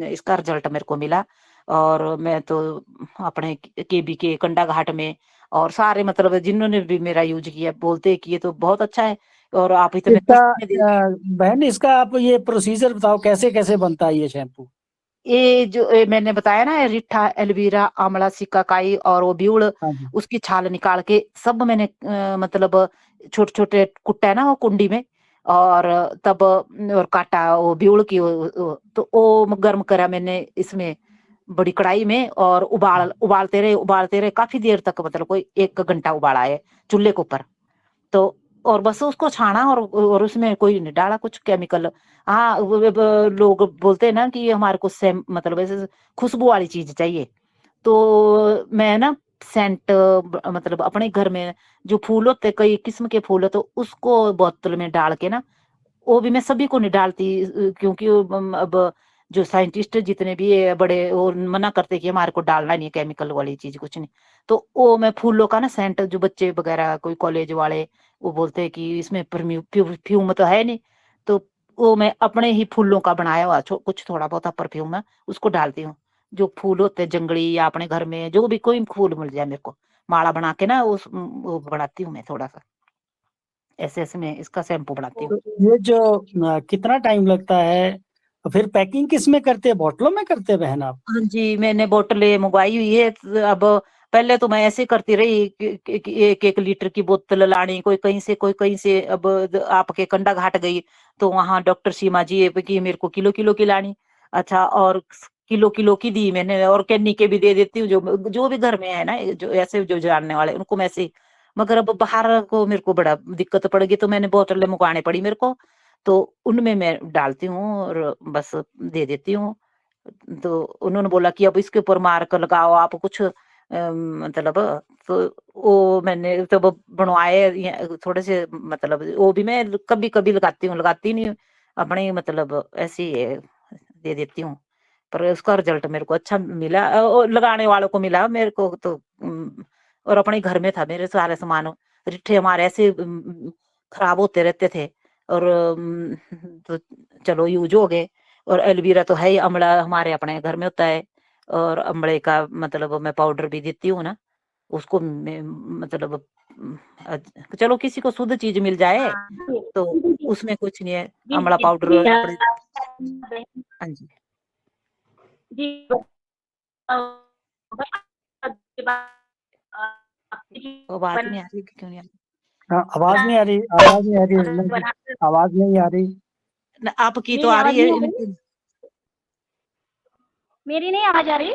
इसका रिजल्ट मेरे को मिला। और मैं तो अपने केबी के कंडा घाट में और सारे मतलब जिन्होंने भी मेरा यूज किया बोलते हैं कि ये तो बहुत अच्छा है, और आप इतने इसका सस्ते में दे। बहन, इसका आप ये प्रोसीजर बताओ, कैसे कैसे बनता है ये शैम्पू? ये जो मैंने बताया ना, रिठा एलोवेरा आंवला सिकाकाई और वो ब्यूड़, हाँ जी। उसकी छाल निकाल के सब मैंने मतलब छोटे छोटे कुट्टा है ना वो कुंडी में, और तब और काटा वो ब्यूड़ की तो वो गर्म करा मैंने इसमें, बड़ी कढ़ाई में और उबालते रहे काफी देर तक, मतलब कोई 1 घंटा उबाला है चूल्हे के ऊपर। तो और बस उसको छाना और उसमें कोई नहीं डाला कुछ केमिकल। हाँ, लोग बोलते हैं ना कि हमारे को सेम मतलब ऐसे खुशबू वाली चीज चाहिए, तो मैं ना सेंट मतलब अपने घर में जो फूल होते, कई किस्म के फूल होते, उसको बोतल में डाल के ना, वो भी मैं सभी को नहीं डालती, क्योंकि अब जो साइंटिस्ट जितने भी है बड़े, वो मना करते कि हमारे को डालना नहीं है केमिकल वाली चीज कुछ नहीं। तो वो मैं फूलों का ना सेंट, जो बच्चे वगैरह कोई कॉलेज वाले वो बोलते हैं कि इसमें परफ्यूम तो है नहीं, तो वो मैं अपने ही फूलों का बनाया हुआ कुछ थोड़ा बहुत परफ्यूम है उसको डालती हूँ। जो फूल होते हैं जंगली या अपने घर में जो भी कोई फूल मिल जाए मेरे को, माला बना के ना वो बनाती हूँ मैं थोड़ा सा, ऐसे मैं इसका शैम्पू बनाती हूँ। तो ये जो कितना टाइम लगता है, और फिर पैकिंग किस में करते हैं, बोतलों में करते हैं बहन आप? हाँ जी, मैंने बोतलें मंगवाई हुई है। अब पहले तो मैं ऐसे करती रही कि 1-1 लीटर की बोतल लानी, कोई कहीं से कोई कहीं से। अब आपके कंडा घाट गई तो वहां डॉक्टर सीमा जी है कि मेरे को किलो की लानी। अच्छा, और किलो की दी मैंने, और कैनी के भी दे देती हूँ जो भी घर में है ना, जो ऐसे जो जानने वाले उनको मैं ऐसे। मगर अब बाहर को मेरे को बड़ा दिक्कत पड़ गई, तो मैंने बोतलें मंगवानी पड़ी मेरे को, तो उनमें मैं डालती हूँ और बस दे देती हूँ। तो उन्होंने बोला कि अब इसके ऊपर मार्क लगाओ आप कुछ, मतलब। तो वो मैंने तब बनवाए थोड़े से, मतलब वो भी मैं कभी कभी लगाती नहीं हूँ, अपने मतलब ऐसे ही दे देती हूँ। पर उसका रिजल्ट मेरे को अच्छा मिला, और लगाने वालों को मिला, मेरे को तो और अपने घर में था मेरे सारे सामान। रिट्ठे हमारे ऐसे खराब होते रहते थे, और तो चलो यूज हो गए। और एलोवेरा तो है ही, अमला हमारे अपने घर में होता है, और अमले का मतलब मैं पाउडर भी देती हूँ ना उसको, मैं मतलब चलो किसी को शुद्ध चीज मिल जाए हाँ, तो उसमें कुछ नहीं है, जी, अमला जी, पाउडर जी, अपने। हाँ जी, जी, के बाद आवाज नहीं आ रही, क्यों नहीं आ रही? हाँ, आवाज नहीं आ रही, आवाज नहीं आ रही रंजना जी, आवाज नहीं आ रही। आपकी तो मेरी आ आवाज रही नहीं आ है। रही, मेरी नहीं आवाज आ रही।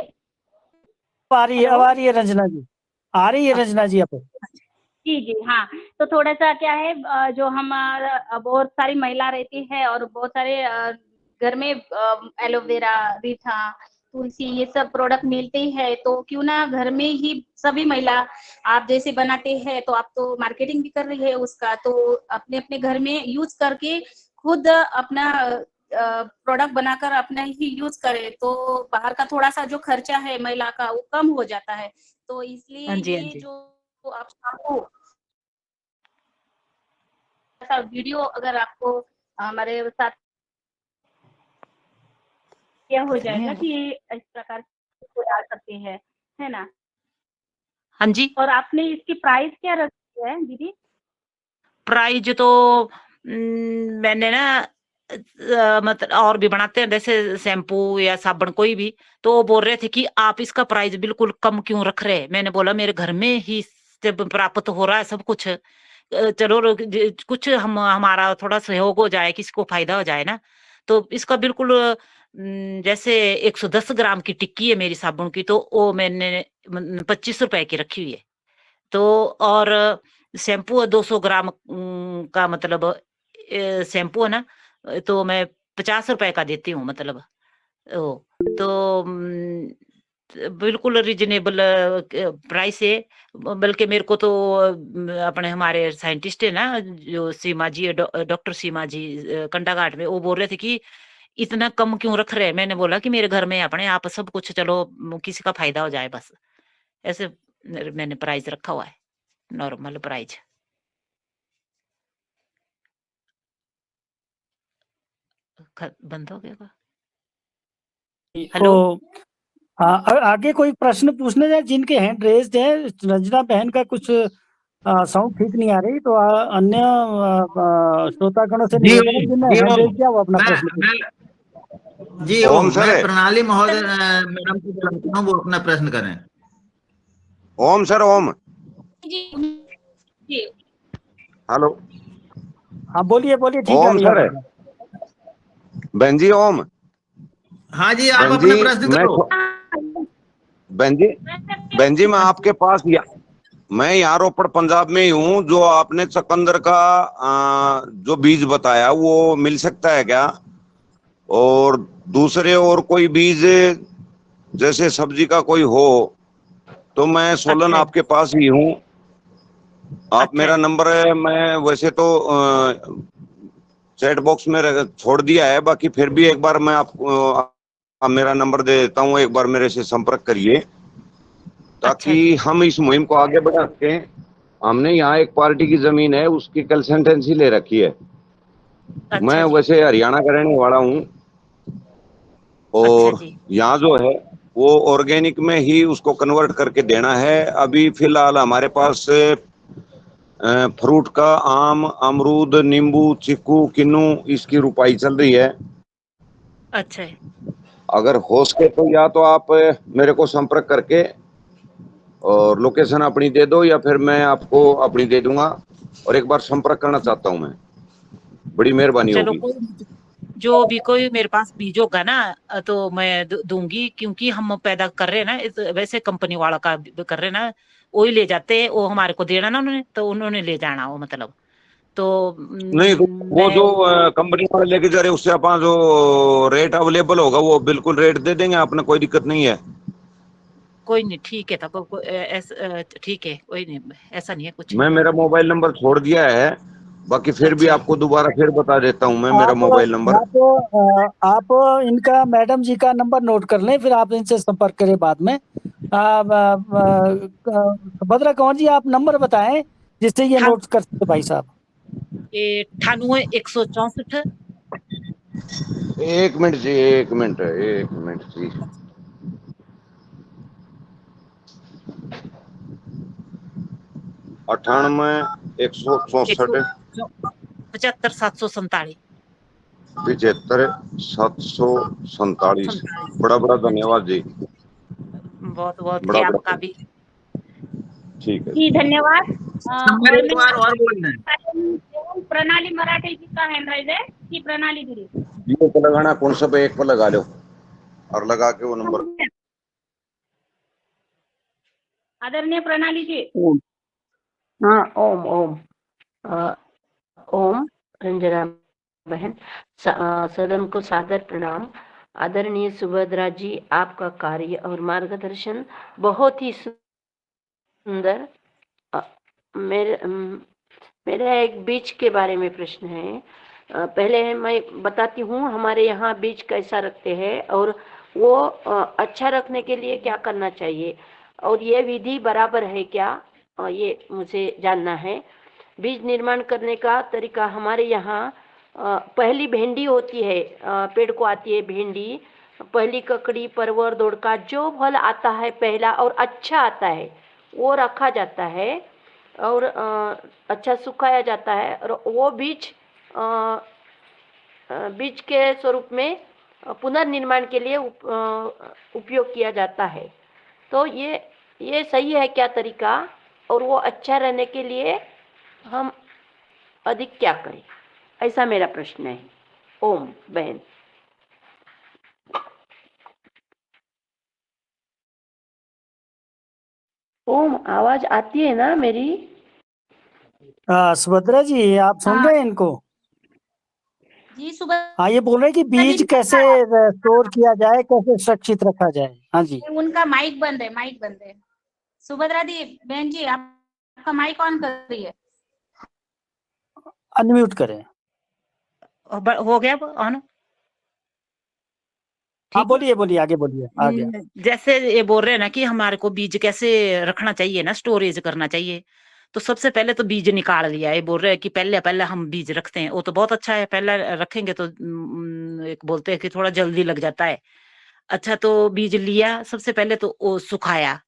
आ रही है, हेलो, अब आ रही है रंजना जी, आ रही है रंजना जी अब। जी, जी, हाँ। तो थोड़ा-सा क्या है, जो हमारा बहुत सारी महिला रहती है और बहुत सारे घर में एलोवेरा, रीठा, तुलसी ये सब प्रोडक्ट मिलते हैं, तो क्यों ना घर में ही सभी महिला आप जैसे बनाते हैं, तो आप तो मार्केटिंग भी कर रही है उसका, तो अपने-अपने घर में यूज़ करके खुद अपना प्रोडक्ट बनाकर अपना ही यूज़ करें, तो बाहर का थोड़ा-सा जो खर्चा है महिला का वो कम हो जाता है। तो इसलिए हाँ जी, हाँ ये जी। जो आप शैम्पू ऐसा वीडियो अगर आपको हमारे साथ शेयर हो पता नहीं जाएगा यार। कि इस प्रकार से डाल सकते हैं, है ना? हाँ जी, और आपने इसकी प्राइस क्या रखी है दीदी? प्राइज तो मैंने ना मतलब और भी बनाते हैं जैसे शैम्पू या साबुन कोई भी, तो वो बोल रहे थे कि आप इसका प्राइस बिल्कुल कम क्यों रख रहे हैं? मैंने बोला मेरे घर में ही जब प्राप्त हो रहा है सब कुछ, चलो कुछ हमारा थोड़ा सहयोग हो जाए, किसी को फायदा हो जाए ना, तो इसका बिल्कुल जैसे 110 ग्राम की टिक्की है मेरी साबुन की, तो वो मैंने 25 रुपए की रखी हुई है। तो और शैम्पू है 200 ग्राम का, मतलब शैम्पू है ना, तो मैं 50 रुपए का देती हूँ, मतलब वो तो बिल्कुल रीजनेबल प्राइस है। बल्कि मेरे को तो अपने हमारे साइंटिस्ट है ना, जो सीमा जी है, डॉक्टर सीमा जी कंडाघाट में, वो बोल रहे थे कि इतना कम क्यों रख रहे हैं? मैंने बोला कि मेरे घर में अपने आप सब कुछ, चलो किसी का फायदा हो जाए बस, ऐसे मैंने प्राइस रखा हुआ है, नॉर्मल प्राइस। बंद हो गया क्या? ओ, हेलो। हाँ, आगे कोई प्रश्न पूछने जाए जिनके हैंड रेज्ड है, रंजना बहन का कुछ साउंड ठीक नहीं आ रही, तो अन्य श्रोतागणों से जी निवेदन है ओम, जिन्हें जी हैंड ओम। रेज किया वो अपना मैं प्रश्न पूछे। जी ओम ओम, सर मैं है। प्रणाली महोदय मैडम को बुलाता हूँ, वो अपना प्रश्न करें। ओम सर, ओम। जी, जी। हेलो, हाँ बोलिए बोलिए, ठीक आ ओम रही है सर है। आवाज। बहन जी ओम। हाँ जी, आप बहन अपना जी प्रश्न मैं करो। हाँ, बहन जी मैं आपके पास मैं यहाँ रोपड़ पंजाब में ही हूँ। जो आपने चुकंदर का जो बीज बताया वो मिल सकता है क्या? और दूसरे और कोई बीज जैसे सब्जी का कोई हो तो मैं सोलन अच्छा आपके पास ही हूँ। आप अच्छा मेरा नंबर है, मैं वैसे तो चैट बॉक्स में छोड़ दिया है, बाकी फिर भी एक बार मैं आपको मेरा नंबर दे देता हूँ, एक बार मेरे से संपर्क करिए अच्छा ताकि जी हम इस मुहिम को आगे बढ़ा सकें। हमने यहाँ एक पार्टी की जमीन है, उसकी कंसल्टेंसी ले रखी है। अच्छा मैं जी वैसे हरियाणा का रहने वाला हूँ अच्छा और जी यहाँ जो है वो ऑर्गेनिक में ही उसको कन्वर्ट करके देना है। अभी फिलहाल हमारे पास फ्रूट का आम, अमरूद, नींबू, चीकू, किन्नू इसकी रुपाई चल रही है। अच्छा है अगर हो सके तो या तो आप मेरे को संपर्क करके और लोकेशन अपनी दे दो या फिर मैं आपको अपनी दे दूंगा, और एक बार संपर्क करना चाहता हूं मैं। बड़ी मेहरबानी चलो होगी। जो भी कोई मेरे पास बीज होगा ना तो मैं दूंगी, क्योंकि हम पैदा कर रहे हैं ना वैसे कंपनी वाला का कर रहे हैं ना, वही ले जाते हैं, वो हमारे को देना ना उन्होंने, तो उन्होंने ले जाना वो मतलब। तो नहीं तो वो मैं जो कंपनी वाले लेके जा रहे हैं उससे अपना जो रेट अवेलेबल होगा वो बिल्कुल रेट दे देंगे, आपने कोई दिक्कत नहीं है। कोई नहीं, ठीक है, तो ऐसा ठीक है, कोई नहीं, ऐसा नहीं है कुछ मैं नहीं। मेरा मोबाइल नंबर छोड़ दिया है, बाकी फिर भी अच्छा है आपको दोबारा फिर बता देता हूं मैं मेरा आप मोबाइल नंबर। आप इनका मैडम जी का नंबर नोट कर लें, फिर आप इनसे संपर्क करें बाद में। भद्रा कंवर जी, आप नंबर बताएं जिससे ये नोट कर सकते भाई साहब। 98 164। एक मिनट जी, एक मिनट, एक मिनट जी। 98 164 75 747। 75 747। 47। बड़ा बड़ा हाँ जी, धन्यवाद जी, बहुत बहुत जी बड़ा बड़ा आपका भी। ठीक है जी धन्यवाद। मेरे और एक बार और बोलना है। मैं प्रणाली मराठे जी का हैंडराइज है की प्रणाली गिरी। जीरो पे लगाना, कौन सा पे एक पे लगा लो और लगा के वो नंबर। आदरणीय प्रणाली जी। ओम। हाँ, ओम ओम। ओम रंजना बहन, सदन को सादर प्रणाम। आदरणीय सुभद्रा जी, आपका कार्य और मार्गदर्शन बहुत ही सुंदर। मेरा एक बीज के बारे में प्रश्न है। पहले मैं बताती हूँ हमारे यहाँ बीज कैसा रखते हैं और वो अच्छा रखने के लिए क्या करना चाहिए, और ये विधि बराबर है क्या, ये मुझे जानना है। बीज निर्माण करने का तरीका हमारे यहाँ पहली भिंडी होती है, पेड़ को आती है भिंडी, पहली ककड़ी, परवर, दोड़का, जो फल आता है पहला और अच्छा आता है वो रखा जाता है और अच्छा सुखाया जाता है, और वो बीज बीज के स्वरूप में पुनर्निर्माण के लिए उपयोग किया जाता है। तो ये सही है क्या तरीका, और वो अच्छा रहने के लिए हम अधिक क्या करें, ऐसा मेरा प्रश्न है। ओम बहन। ओम, आवाज आती है ना मेरी? सुभद्रा जी, आप सुन रहे हैं इनको? जी सुबह हाँ, ये बोल रहे हैं कि बीज कैसे स्टोर किया जाए, कैसे सुरक्षित रखा जाए। हाँ जी, उनका माइक बंद है, माइक बंद है। सुभद्रा दी बहन जी, आपका माइक ऑन करिए। अनम्यूट करें। हो गया ऑन? हाँ, ठीक है। बोलिए बोलिए, आगे बोलिए, आ गया। जैसे ये बोल रहे हैं ना कि हमारे को बीज कैसे रखना चाहिए ना, स्टोरेज करना चाहिए, तो सबसे पहले तो बीज निकाल लिया। ये बोल रहे हैं कि पहले पहले हम बीज रखते हैं, वो तो बहुत अच्छा है, पहले रखेंगे तो एक बोलते हैं कि थोड़ा जल्दी लग जाता है। अच्छा, तो बीज लिया, सबसे पहले तो वो सुखाया,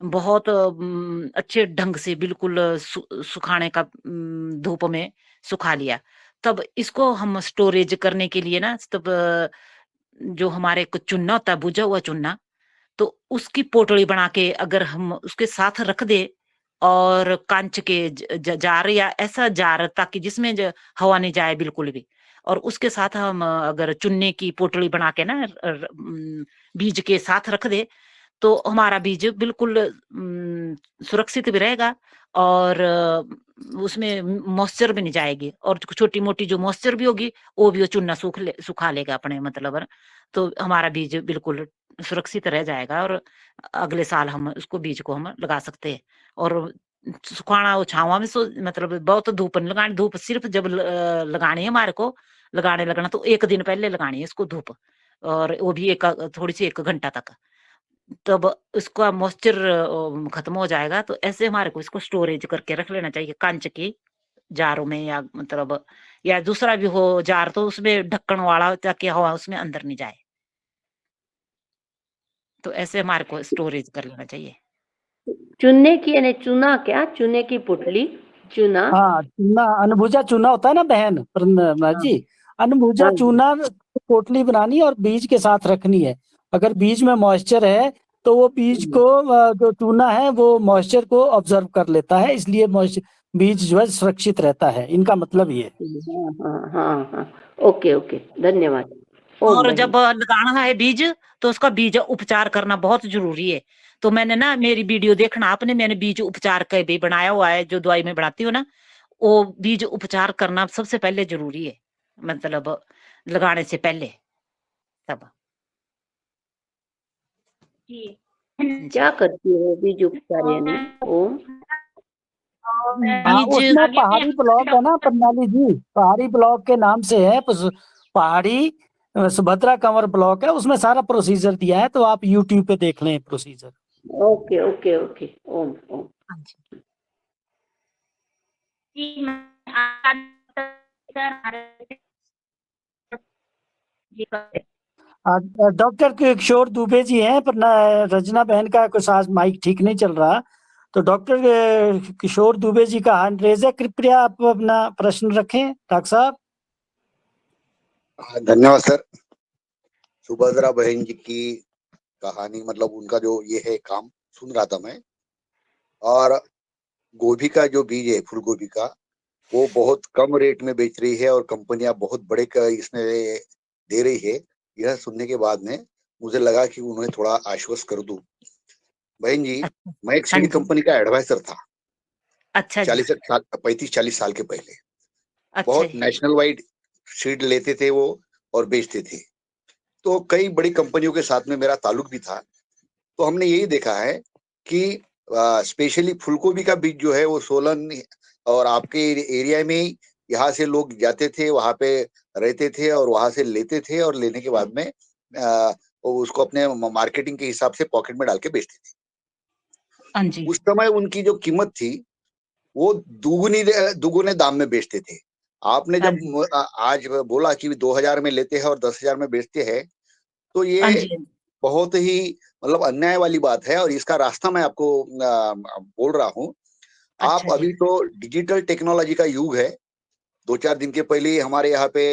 बहुत अच्छे ढंग से बिल्कुल सुखाने का, धूप में सुखा लिया। तब इसको हम स्टोरेज करने के लिए ना, तब जो हमारे कुछ चुन्ना होता है, बुझा हुआ चुन्ना, तो उसकी पोटली बना के अगर हम उसके साथ रख दे, और कांच के जार या ऐसा जार ताकि जिसमें हवा नहीं जाए बिल्कुल भी, और उसके साथ हम अगर चुन्ने की पोटली बना के ना बीज के साथ रख दे, तो हमारा बीज बिल्कुल सुरक्षित भी रहेगा और उसमें मॉइस्चर भी नहीं जाएगी, और छोटी मोटी जो मॉइस्चर भी होगी वो भी वो चूना सुखा लेगा अपने मतलब, तो हमारा बीज बिल्कुल सुरक्षित रह जाएगा और अगले साल हम उसको बीज को हम लगा सकते हैं। और सुखाना वो छावा में मतलब बहुत धूप नहीं लगानी, धूप सिर्फ जब लगानी है हमारे को लगाने लगना तो 1 दिन पहले लगानी है इसको धूप, और वो भी थोड़ी सी 1 घंटा तक, तब उसका मॉइस्चर खत्म हो जाएगा। तो ऐसे हमारे को इसको स्टोरेज करके रख लेना चाहिए कांच की जारों में, या मतलब या दूसरा भी हो जार तो उसमें ढक्कन वाला, ताकि हवा उसमें अंदर नहीं जाए। तो ऐसे हमारे को स्टोरेज कर लेना चाहिए। चुनने की यानी चूना, क्या चूने की पुटली, चूना? हाँ, चूना अनभुजा चूना होता है ना बहन प्रणा जी, अनभुजा हाँ जी। चूना पोटली बनानी और बीज के साथ रखनी है। अगर बीज में मॉइस्चर है तो वो बीज को जो चूना है वो मॉइस्चर को ऑब्जर्व कर लेता है, इसलिए बीज जो है सुरक्षित रहता है, इनका मतलब ये। हाँ हाँ हाँ हाँ, ओके ओके, धन्यवाद। ओम और बहन। जब लगाना है बीज तो उसका बीज उपचार करना बहुत जरूरी है। तो मैंने ना, मेरी वीडियो देखना आपने, मैंने बीज उपचार का भी बनाया हुआ है, जो दवाई में बनाती हूँ ना, वो बीज उपचार करना सबसे पहले जरूरी है, मतलब लगाने से पहले तब। जी। क्या करती है बीज उपचार यानी? ओम। हाँ, बीज उसमें पहाड़ी ब्लॉक है ना प्रणाली जी, पहाड़ी ब्लॉक के नाम से है, पहाड़ी सुभद्रा कंवर ब्लॉक है, उसमें सारा प्रोसीजर दिया है, तो आप यूट्यूब पे देख लें procedure. Okay okay okay, Om Om. Doctor किशोर दुबे जी हैं, पर रचना बहन का कुछ आज माइक ठीक नहीं चल रहा, तो डॉक्टर किशोर दुबे जी का हैंड रेज है, कृपया आप अपना प्रश्न रखें डॉक्टर साहब। धन्यवाद सर। सुभद्रा बहन जी की कहानी, मतलब उनका जो ये है काम सुन रहा था मैं, और गोभी का जो बीज है, फूल गोभी का, वो बहुत कम रेट में बेच रही है और कंपनियां बहुत बड़े इसमें दे रही है। यह सुनने के बाद में मुझे लगा कि उन्हें थोड़ा आश्वस्त कर दूं। बहन जी, मैं एक हाँ सीड जी। कंपनी का एडवाइजर था अच्छा जी। 35-40 साल के पहले। अच्छा बहुत जी। नेशनल वाइड सीड लेते थे वो और बेचते थे, तो कई बड़ी कंपनियों के साथ में मेरा ताल्लुक भी था। तो हमने यही देखा है कि स्पेशली फूलगोभी का बीज जो है वो सोलन और आपके एरिया में ही, यहाँ से लोग जाते थे, वहां पे रहते थे और वहां से लेते थे, और लेने के बाद में वो उसको अपने मार्केटिंग के हिसाब से पॉकेट में डाल के बेचते थे। हाँ जी। उस समय उनकी जो कीमत थी वो दुगुने दाम में बेचते थे। आपने हाँ जब जी। आज बोला कि 2000 में लेते हैं और 10,000 में बेचते हैं, तो हाँ ये जी। बहुत ही मतलब अन्याय वाली बात है, और इसका रास्ता मैं आपको बोल रहा हूँ। आप अच्छा जी। अभी तो डिजिटल टेक्नोलॉजी का युग है। 2-4 दिन के पहले ही हमारे यहाँ पे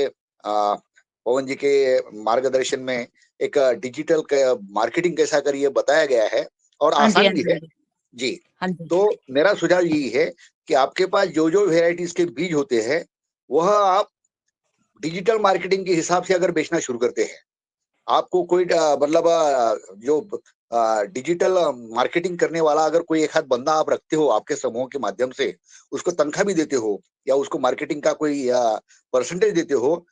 पवन जी के मार्गदर्शन में एक डिजिटल मार्केटिंग कैसा करिए बताया गया है, और हाँ जी। आसान हाँ भी जी। है जी। हाँ जी। तो मेरा सुझाव यही है कि आपके पास जो जो वेराइटीज के बीज होते हैं, वह आप डिजिटल मार्केटिंग के हिसाब से अगर बेचना शुरू करते हैं, आपको कोई मतलब जो डिजिटल मार्केटिंग करने वाला अगर कोई एक आध बंदा आप रखते हो आपके समूह के माध्यम से, उसको तनख्वाह भी देते हो या उसको मार्केटिंग का कोई परसेंटेज देते हो,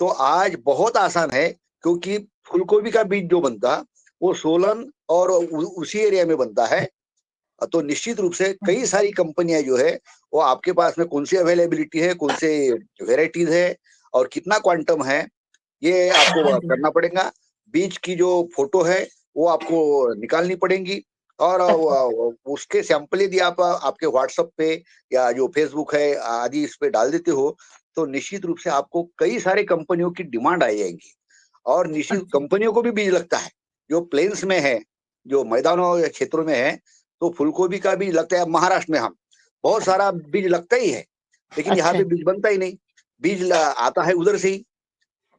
तो आज बहुत आसान है। क्योंकि फूलगोभी का बीज जो बनता वो सोलन और उसी एरिया में बनता है। तो निश्चित रूप से कई सारी कंपनियां जो है वो आपके पास में कौन सी अवेलेबिलिटी है, कौन से वेराइटीज है और कितना क्वांटम है, ये हाँ आपको जी। करना पड़ेगा। बीज की जो फोटो है वो आपको निकालनी पड़ेगी, और अच्छा। उसके सैंपल यदि आप आपके व्हाट्सएप पे या जो फेसबुक है आदि इस पे डाल देते हो, तो निश्चित रूप से आपको कई सारे कंपनियों की डिमांड आ जाएगी। और निश्चित अच्छा। कंपनियों को भी बीज लगता है जो प्लेन्स में है, जो मैदानों या क्षेत्रों में है। तो फूलगोभी का बीज लगता है महाराष्ट्र में, हम बहुत सारा बीज लगता ही है, लेकिन यहाँ अच्छा पे जी। बीज बनता ही नहीं। बीज आता है उधर से ही।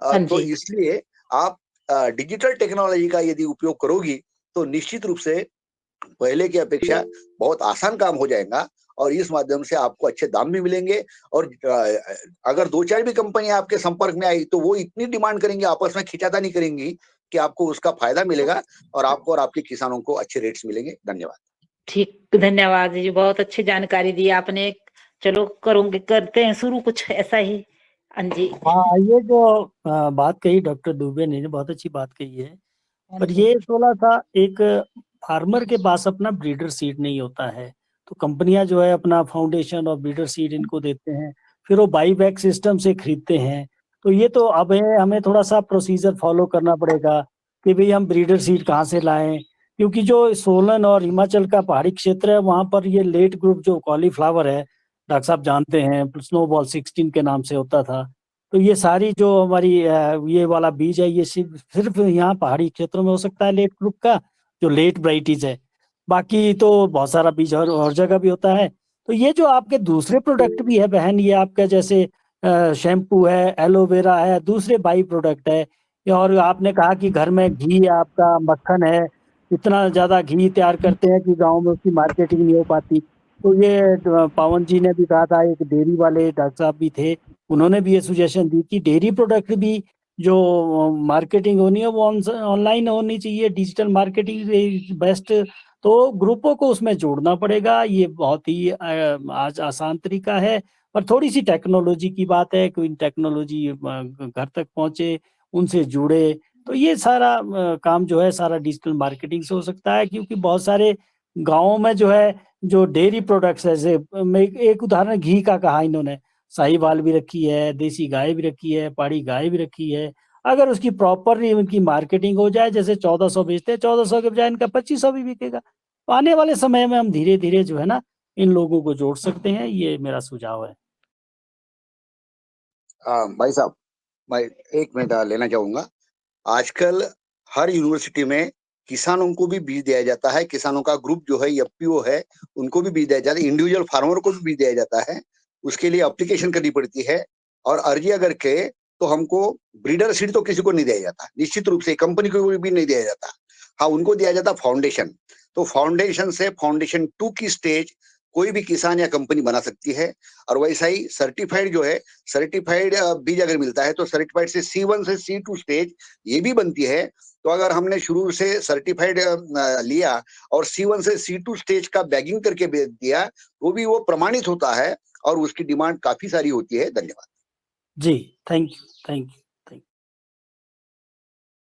हाँ तो जी। इसलिए आप डिजिटल टेक्नोलॉजी का यदि उपयोग करोगी, तो निश्चित रूप से पहले की अपेक्षा बहुत आसान काम हो जाएगा, और इस माध्यम से आपको अच्छे दाम भी मिलेंगे। और अगर 2-4 भी कंपनी आपके संपर्क में आई, तो वो इतनी डिमांड करेंगी, आपस में खिंचातानी करेंगी कि आपको उसका फायदा मिलेगा और आपको और आपके किसानों को अच्छे रेट्स मिलेंगे। धन्यवाद। ठीक, धन्यवाद जी, बहुत अच्छी जानकारी दी आपने। चलो करूंगे, करते हैं शुरू कुछ ऐसा ही। हाँ जी। हाँ, ये जो बात कही डॉक्टर दुबे ने बहुत अच्छी बात कही है, पर ये थोड़ा सा एक फार्मर के पास अपना ब्रीडर सीड नहीं होता है, तो कंपनियां जो है अपना फाउंडेशन और ब्रीडर सीड इनको देते हैं, फिर वो बाई बैक सिस्टम से खरीदते हैं। तो ये तो अब हमें थोड़ा सा प्रोसीजर फॉलो करना पड़ेगा कि भाई हम ब्रीडर सीड कहाँ से लाएं, क्योंकि जो सोलन और हिमाचल का पहाड़ी क्षेत्र है वहां पर ये लेट ग्रुप जो कॉलीफ्लावर है, डॉक्टर साहब जानते हैं, स्नोबॉल 16 के नाम से होता था। तो ये सारी जो हमारी ये वाला बीज है, ये सिर्फ यहाँ पहाड़ी क्षेत्रों में हो सकता है लेट ग्रुप का, जो लेट वैराइटीज है। बाकी तो बहुत सारा बीज और जगह भी होता है। तो ये जो आपके दूसरे प्रोडक्ट भी है बहन, ये आपका जैसे शैम्पू है, एलोवेरा है, दूसरे बाई प्रोडक्ट है, और आपने कहा कि घर में घी है, आपका मक्खन है, इतना ज्यादा घी तैयार करते हैं कि गाँव में उसकी मार्केटिंग नहीं हो पाती। तो ये पावन जी ने भी कहा था, एक डेयरी वाले डॉक्टर साहब भी थे, उन्होंने भी ये सुजेशन दी कि डेयरी प्रोडक्ट भी जो मार्केटिंग होनी है वो ऑनलाइन होनी चाहिए, डिजिटल मार्केटिंग बेस्ट। तो ग्रुपों को उसमें जोड़ना पड़ेगा, ये बहुत ही आज आसान तरीका है, पर थोड़ी सी टेक्नोलॉजी की बात है, कोई टेक्नोलॉजी घर तक पहुंचे, उनसे जुड़े, तो ये सारा काम जो है सारा डिजिटल मार्केटिंग से हो सकता है। क्योंकि बहुत सारे गाँवों में जो है जो डेयरी प्रोडक्ट्स है, जैसे मैं एक उदाहरण घी का कहा इन्होंने, साहिवाल भी रखी है, देसी गाय भी रखी है, पहाड़ी गाय भी रखी है। अगर उसकी प्रॉपरली उनकी मार्केटिंग हो जाए, जैसे 1400 बेचते हैं, 1400 के बजाय इनका 2500 भी बिकेगा। तो आने वाले समय में हम धीरे धीरे जो है ना इन लोगों को जोड़ सकते हैं, ये मेरा सुझाव है। भाई साहब, मैं 1 मिनट लेना चाहूंगा। आजकल हर यूनिवर्सिटी में किसानों को भी बीज दिया जाता है, किसानों का ग्रुप जो है एफपीओ है, उनको भी बीज दिया जाता है, इंडिविजुअल फार्मर को भी बीज दिया जाता है। उसके लिए एप्लीकेशन करनी पड़ती है, और अर्जी अगर के तो हमको ब्रीडर सीड तो किसी को नहीं दिया जाता, निश्चित रूप से कंपनी को भी नहीं दिया जाता। हाँ, उनको दिया जाता फाउंडेशन। तो फाउंडेशन से फाउंडेशन 2 की स्टेज कोई भी किसान या कंपनी बना सकती है। और वैसा ही सर्टिफाइड जो है, सर्टिफाइड बीज अगर मिलता है तो सर्टिफाइड से C1 से C2 स्टेज ये भी बनती है। तो अगर हमने शुरू से सर्टिफाइड लिया और C1 से C2 स्टेज का बैगिंग करके बेच दिया, तो भी वो प्रमाणित होता है और उसकी डिमांड काफी सारी होती है। धन्यवाद जी, थैंक यू, थैंक यू।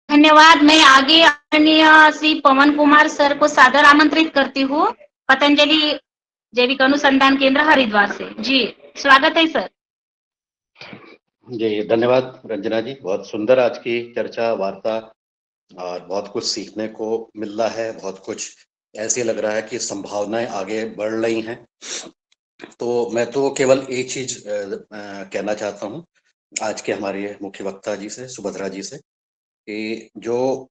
धन्यवाद। मैं आगे आदरणीय श्री पवन कुमार सर को सादर आमंत्रित करती हूँ, पतंजलि जैविक अनुसंधान केंद्र हरिद्वार से। जी, स्वागत है सर। जी, धन्यवाद रंजना जी, बहुत सुंदर आज की चर्चा वार्ता, और बहुत कुछ सीखने को मिल रहा है, बहुत कुछ ऐसे लग रहा है कि संभावनाएं आगे बढ़ रही हैं। तो मैं तो केवल एक चीज कहना चाहता हूँ आज के हमारे मुख्य वक्ता जी से, सुभद्रा जी से, कि जो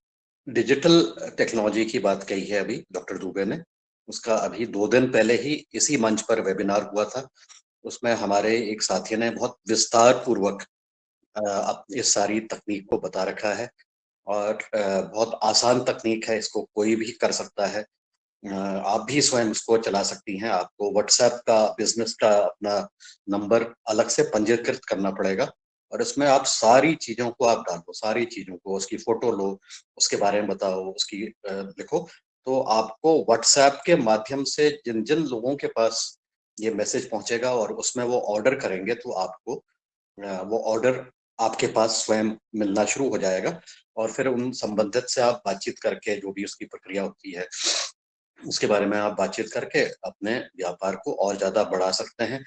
डिजिटल टेक्नोलॉजी की बात कही है अभी डॉक्टर दुबे ने, उसका अभी 2 दिन पहले ही इसी मंच पर वेबिनार हुआ था। उसमें हमारे एक साथी ने बहुत विस्तार पूर्वक इस सारी तकनीक को बता रखा है, और बहुत आसान तकनीक है, इसको कोई भी कर सकता है। आप भी स्वयं इसको चला सकती हैं। आपको व्हाट्सएप का बिजनेस का अपना नंबर अलग से पंजीकृत करना पड़ेगा, और इसमें आप सारी चीजों को आप डालो, सारी चीजों को, उसकी फोटो लो, उसके बारे में बताओ, उसकी लिखो। तो आपको व्हाट्सएप के माध्यम से जिन जिन लोगों के पास ये मैसेज पहुंचेगा और उसमें वो ऑर्डर करेंगे, तो आपको वो ऑर्डर आपके पास स्वयं मिलना शुरू हो जाएगा, और फिर उन संबंधित से आप बातचीत करके जो भी उसकी प्रक्रिया होती है उसके बारे में आप बातचीत करके अपने व्यापार को और ज्यादा बढ़ा सकते हैं।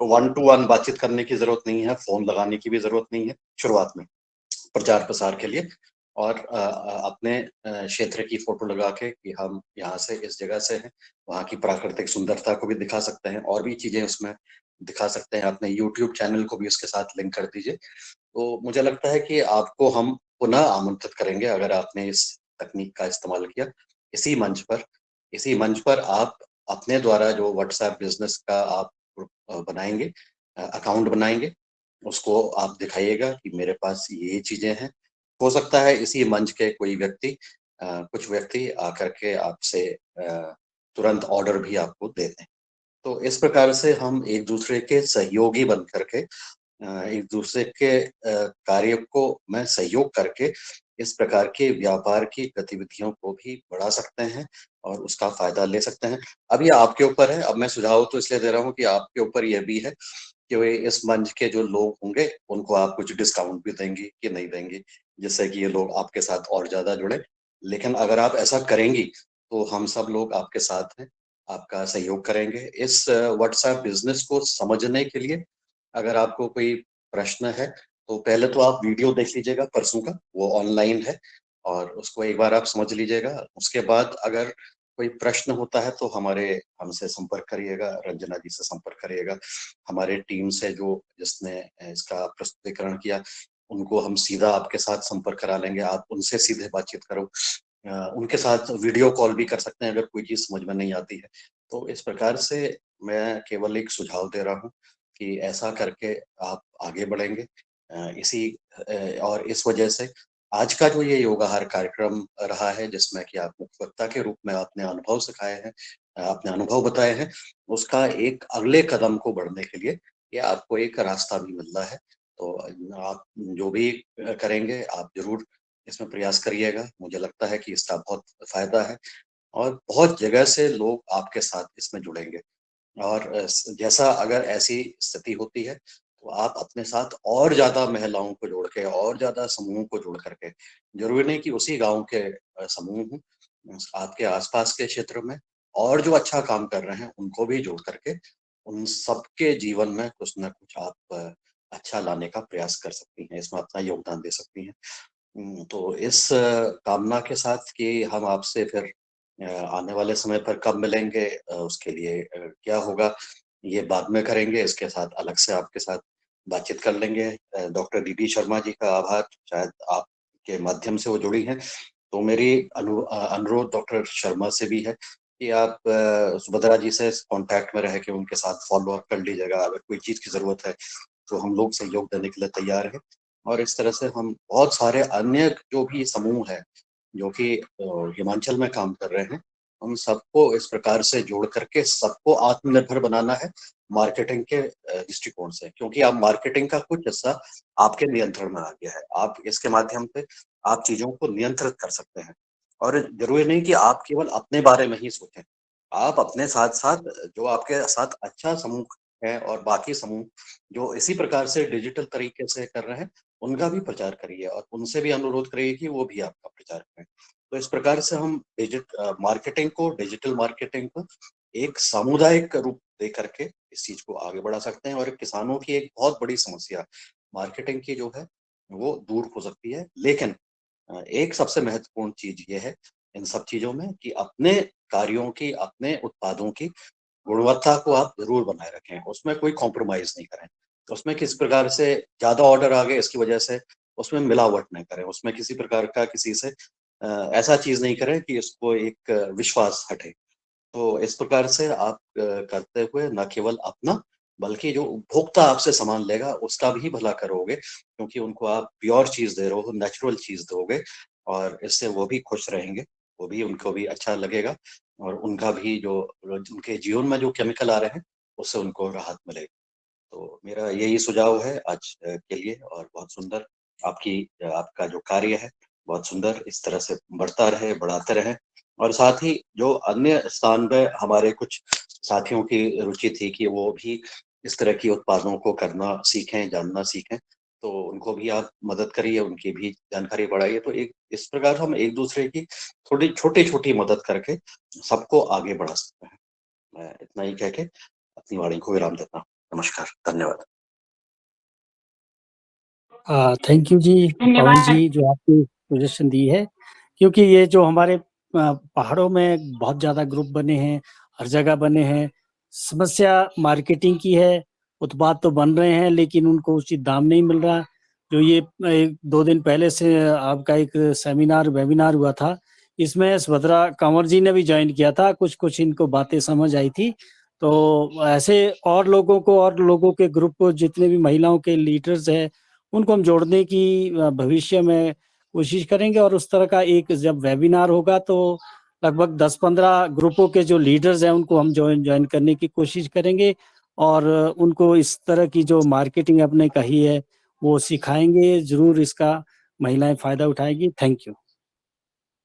1 to 1 बातचीत करने की जरूरत नहीं है, फोन लगाने की भी जरूरत नहीं है शुरुआत में प्रचार प्रसार के लिए, और अपने क्षेत्र की फोटो लगा के कि हम यहाँ से इस जगह से हैं, वहाँ की प्राकृतिक सुंदरता को भी दिखा सकते हैं, और भी चीजें उसमें दिखा सकते हैं। अपने YouTube चैनल को भी उसके साथ लिंक कर दीजिए। तो मुझे लगता है कि आपको हम पुनः आमंत्रित करेंगे अगर आपने इस तकनीक का इस्तेमाल किया। इसी मंच पर आप अपने द्वारा जो व्हाट्सएप बिजनेस का आप बनाएंगे, अकाउंट बनाएंगे, उसको आप दिखाइएगा कि मेरे पास ये चीजें हैं। हो सकता है इसी मंच के कोई व्यक्ति, कुछ व्यक्ति आकर के आपसे तुरंत ऑर्डर भी आपको दे दें। तो इस प्रकार से हम एक दूसरे के सहयोगी बन करके, एक दूसरे के कार्य को में सहयोग करके इस प्रकार के व्यापार की गतिविधियों को भी बढ़ा सकते हैं और उसका फायदा ले सकते हैं। अब ये आपके ऊपर है। अब मैं सुझाव तो इसलिए दे रहा हूँ कि आपके ऊपर यह भी है कि वे इस मंच के जो लोग होंगे उनको आप कुछ डिस्काउंट भी देंगी कि नहीं देंगी, जिससे कि ये लोग आपके साथ और ज्यादा जुड़े। लेकिन अगर आप ऐसा करेंगी तो हम सब लोग आपके साथ हैं, आपका सहयोग करेंगे। इस व्हाट्सएप बिजनेस को समझने के लिए अगर आपको कोई प्रश्न है तो पहले तो आप वीडियो देख लीजिएगा परसों का, वो ऑनलाइन है और उसको एक बार आप समझ लीजिएगा। उसके बाद अगर कोई प्रश्न होता है तो हमसे संपर्क करिएगा, रंजना जी से संपर्क करिएगा। हमारे टीम से जिसने इसका प्रस्तुतिकरण किया उनको हम सीधा आपके साथ संपर्क करा लेंगे, आप उनसे सीधे बातचीत करो। उनके साथ वीडियो कॉल भी कर सकते हैं अगर कोई चीज समझ में नहीं आती है। तो इस प्रकार से मैं केवल एक सुझाव दे रहा हूँ कि ऐसा करके आप आगे बढ़ेंगे। और इस वजह से आज का जो ये योगाहार कार्यक्रम रहा है, जिसमें कि आप मुख्य वक्ता के रूप में अपने अनुभव सिखाए हैं, अपने अनुभव बताए हैं, उसका एक अगले कदम को बढ़ने के लिए ये आपको एक रास्ता भी मिल रहा है। तो आप जो भी करेंगे आप जरूर इसमें प्रयास करिएगा। मुझे लगता है कि इसका बहुत फायदा है और बहुत जगह से लोग आपके साथ इसमें जुड़ेंगे। और जैसा अगर ऐसी स्थिति होती है तो आप अपने साथ और ज्यादा महिलाओं को जोड़ के और ज्यादा समूहों को जोड़ करके, जरूरी नहीं कि उसी गांव के समूह हों, आपके आसपास के क्षेत्र में और जो अच्छा काम कर रहे हैं उनको भी जोड़ करके उन सबके जीवन में कुछ ना कुछ आप अच्छा लाने का प्रयास कर सकती हैं, इसमें अपना योगदान दे सकती हैं। तो इस कामना के साथ कि हम आपसे फिर आने वाले समय पर कब मिलेंगे, उसके लिए क्या होगा ये बाद में करेंगे। इसके साथ अलग से आपके साथ बातचीत कर लेंगे। डॉक्टर दीदी शर्मा जी का आभार, शायद आपके माध्यम से वो जुड़ी हैं। तो मेरी अनुरोध डॉक्टर शर्मा से भी है कि आप सुभद्रा जी से कांटेक्ट में रह के उनके साथ फॉलो अप कर लीजिएगा। अगर कोई चीज की जरूरत है तो हम लोग सहयोग देने के लिए तैयार हैं। और इस तरह से हम बहुत सारे अन्य जो भी समूह है जो कि हिमाचल में काम कर रहे हैं, हम सबको इस प्रकार से जोड़ करके सबको आत्मनिर्भर बनाना है मार्केटिंग के दृष्टिकोण से, क्योंकि आप मार्केटिंग का कुछ हिस्सा आपके नियंत्रण में आ गया है। आप इसके माध्यम से आप चीजों को नियंत्रित कर सकते हैं और जरूरी नहीं कि आप केवल अपने बारे में ही सोचें, आप अपने साथ साथ जो आपके साथ अच्छा समूह है और बाकी समूह जो इसी प्रकार से डिजिटल तरीके से कर रहे हैं उनका भी प्रचार करिए और उनसे भी अनुरोध करिए कि वो भी आपका प्रचार करें। तो इस प्रकार से हम डिजिटल मार्केटिंग को एक सामुदायिक रूप दे करके इस चीज को आगे बढ़ा सकते हैं और किसानों की एक बहुत बड़ी समस्या मार्केटिंग की जो है वो दूर हो सकती है। लेकिन एक सबसे महत्वपूर्ण चीज ये है इन सब चीजों में कि अपने कार्यों की, अपने उत्पादों की गुणवत्ता को आप जरूर बनाए रखें, उसमें कोई कॉम्प्रोमाइज नहीं करें। तो उसमें किस प्रकार से ज्यादा ऑर्डर आ गए इसकी वजह से उसमें मिलावट नहीं करें, उसमें किसी प्रकार का किसी से ऐसा चीज नहीं करें कि उसको एक विश्वास हटे। तो इस प्रकार से आप करते हुए न केवल अपना बल्कि जो उपभोक्ता आपसे सामान लेगा उसका भी भला करोगे, क्योंकि उनको आप प्योर चीज दे रहे हो, नेचुरल चीज दोगे और इससे वो भी खुश रहेंगे, वो भी उनको भी अच्छा लगेगा और उनका भी जो उनके जीवन में जो केमिकल आ रहे हैं उससे उनको राहत मिलेगी। तो मेरा यही सुझाव है आज के लिए। और बहुत सुंदर आपका जो कार्य है बहुत सुंदर, इस तरह से बढ़ता रहे, बढ़ाते रहे। और साथ ही जो अन्य स्थान पे हमारे कुछ साथियों की रुचि थी कि वो भी इस तरह की उत्पादों को करना सीखें, जानना सीखें, तो उनको भी आप मदद करिए, उनकी भी जानकारी बढ़ाइए। तो एक इस प्रकार हम एक दूसरे की थोड़ी छोटी छोटी मदद करके सबको आगे बढ़ा सकते हैं। मैं इतना ही कह के अपनी वाणी को विराम देता हूँ। नमस्कार, धन्यवाद। थैंक यू जी पवन जी, जो आपने सजेशन दी है, क्योंकि ये जो हमारे पहाड़ों में बहुत ज्यादा ग्रुप बने हैं, हर जगह बने हैं, समस्या मार्केटिंग की है। उत्पाद तो बन रहे हैं लेकिन उनको उचित दाम नहीं मिल रहा। जो ये 2 दिन पहले से आपका एक वेबिनार हुआ था, इसमें सुभद्रा कंवर जी ने भी ज्वाइन किया था। कुछ इनको बातें समझ आई थी। तो ऐसे और लोगों के ग्रुप को, जितने भी महिलाओं के लीडर्स हैं, उनको हम जोड़ने की भविष्य में कोशिश करेंगे। और उस तरह का एक जब वेबिनार होगा तो लगभग 10-15 ग्रुपों के जो लीडर्स हैं उनको हम ज्वाइन करने की कोशिश करेंगे और उनको इस तरह की जो मार्केटिंग आपने कही है वो सिखाएंगे। जरूर इसका महिलाएं फायदा उठाएगी। Thank you.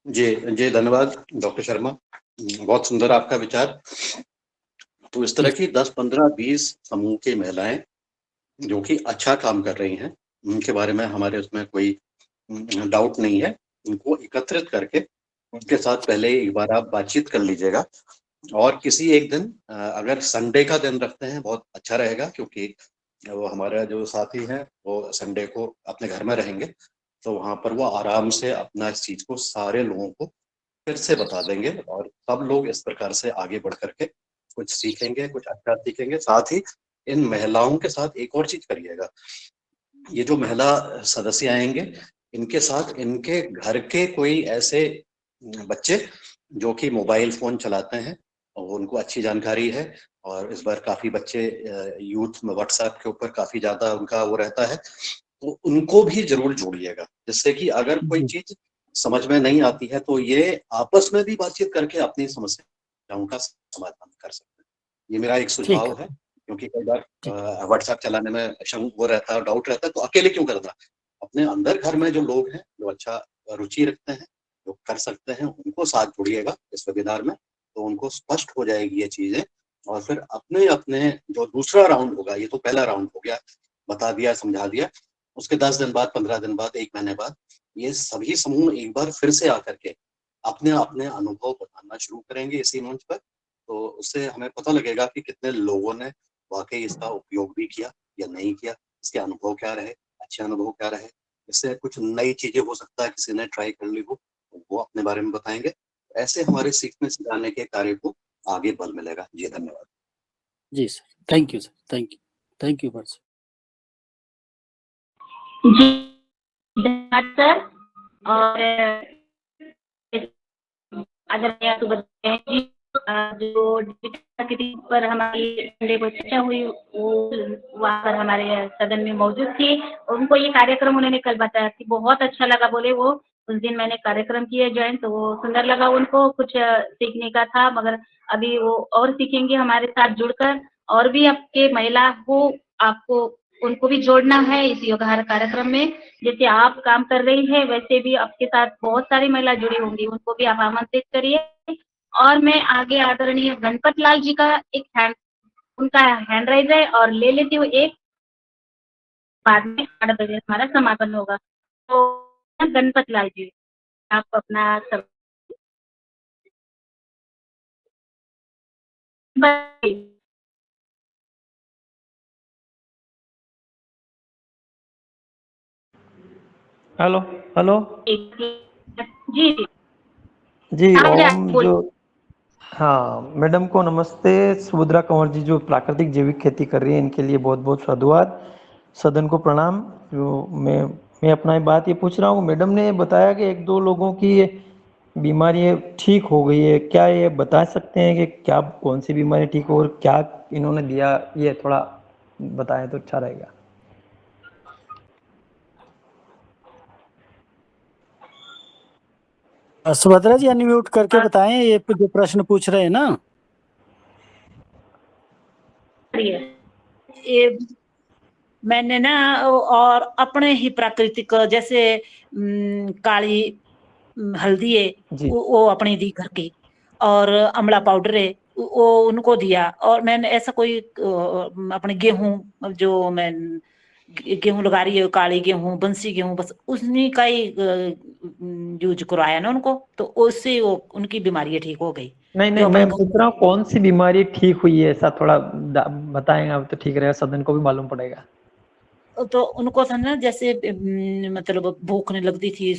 जी धन्यवाद डॉक्टर शर्मा, बहुत सुंदर आपका विचार। तो इस तरह की 10, 15, 20 समूह की महिलाएं जो कि अच्छा काम कर रही हैं, उनके बारे में हमारे उसमें कोई डाउट नहीं है। उनको एकत्रित करके उनके साथ पहले एक बार आप बातचीत कर लीजिएगा, और किसी एक दिन अगर संडे का दिन रखते हैं बहुत अच्छा रहेगा, क्योंकि वो हमारा जो साथी हैं वो संडे को अपने घर में रहेंगे, तो वहां पर वो आराम से अपना इस चीज को सारे लोगों को फिर से बता देंगे, और सब लोग इस प्रकार से आगे बढ़ करके कुछ सीखेंगे, कुछ अच्छा सीखेंगे। साथ ही इन महिलाओं के साथ एक और चीज करिएगा, ये जो महिला सदस्य आएंगे इनके साथ इनके घर के कोई ऐसे बच्चे जो कि मोबाइल फोन चलाते हैं और उनको अच्छी जानकारी है, और इस बार काफी बच्चे यूथ में व्हाट्सएप के ऊपर काफी ज्यादा उनका वो रहता है, तो उनको भी जरूर जोड़िएगा, जिससे कि अगर कोई चीज समझ में नहीं आती है तो ये आपस में भी बातचीत करके अपनी समस्याओं का समाधान कर सकते हैं। ये मेरा एक सुझाव है, क्योंकि कई बार व्हाट्सएप चलाने में वो रहता है, डाउट रहता है, तो अकेले क्यों करना, अपने अंदर घर में जो लोग हैं जो अच्छा रुचि रखते हैं, जो कर सकते हैं, उनको साथ जोड़िएगा इस वेबिनार में, तो उनको स्पष्ट हो जाएगी ये चीजें। और फिर अपने अपने जो दूसरा राउंड होगा, ये तो पहला राउंड हो गया, बता दिया, समझा दिया, उसके 10 दिन बाद, 15 दिन बाद, 1 महीने बाद ये सभी समूह एक बार फिर से आकर के अपने अपने अनुभव बताना शुरू करेंगे इसी मंच पर, तो उससे हमें पता लगेगा कि कितने लोगों ने वाकई इसका उपयोग भी किया या नहीं किया, इसके अनुभव क्या रहे, अच्छे अनुभव क्या रहे, इससे कुछ नई चीजें हो सकता है किसी ने ट्राई कर ली हो, तो वो अपने बारे में बताएंगे। ऐसे हमारे सीखने सिखाने के कार्य को आगे बल मिलेगा। जी धन्यवाद। जी sir, thank you sir, thank you sir. जी धन्यवाद सर। और अगर मैं आपको बताएं कि जो डिजिटल मार्केटिंग पर हमारी संडे को चर्चा हुई, वो वहाँ पर हमारे सदन में मौजूद थी। उनको ये कार्यक्रम उन्होंने कल बताया कि बहुत अच्छा लगा, बोले वो उस दिन मैंने कार्यक्रम किया ज्वाइन, तो वो सुंदर लगा उनको, कुछ सीखने का था, मगर अभी वो और सीखेंगे हमारे साथ जुड़कर, और भी आपके महिला को आपको उनको भी जोड़ना है इस योगाहार कार्यक्रम में। जैसे आप काम कर रही है वैसे भी आपके साथ बहुत सारी महिला जुड़ी होंगी, उनको भी आप आमंत्रित करिए। और मैं आगे आदरणीय गणपत लाल जी का एक उनका हैंड राइज है और ले लेती हूँ एक, बाद में 8 बजे हमारा समापन होगा। तो गणपत लाल जी आप अपना सब हेलो हेलो जी जी आजा, ओम जो हाँ मैडम को नमस्ते। सुभद्रा कंवर जी जो प्राकृतिक जैविक खेती कर रही है इनके लिए बहुत बहुत साधुवाद, सदन को प्रणाम। जो मैं अपना बात ये पूछ रहा हूँ, मैडम ने बताया कि 1-2 लोगों की ये बीमारी ठीक हो गई है, क्या ये बता सकते हैं कि क्या कौन सी बीमारी ठीक हो और क्या इन्होंने दिया, ये थोड़ा बताएं तो अच्छा रहेगा। सुभद्रा जी अनम्यूट करके बताएं, ये जो प्रश्न पूछ रहे हैं ना। ये मैंने ना और अपने ही प्राकृतिक जैसे काली हल्दी है वो अपनी दी घर की, और अमला पाउडर है वो उनको दिया, और मैंने ऐसा कोई अपने गेहूं जो मैं गेहूं लगा रही है, काली गेहूं, बंसी गेहूं, बस उन्हीं का ही यूज करवाया ना उनको, तो उससे वो उनकी बीमारी ठीक हो गई। नहीं मैं पूछ रहा हूँ कौन सी बीमारी ठीक हुई है, ऐसा थोड़ा बताएंगे आप तो ठीक रहेगा, सदन को भी मालूम पड़ेगा। तो उनको था ना जैसे मतलब भूख नहीं लगती थी,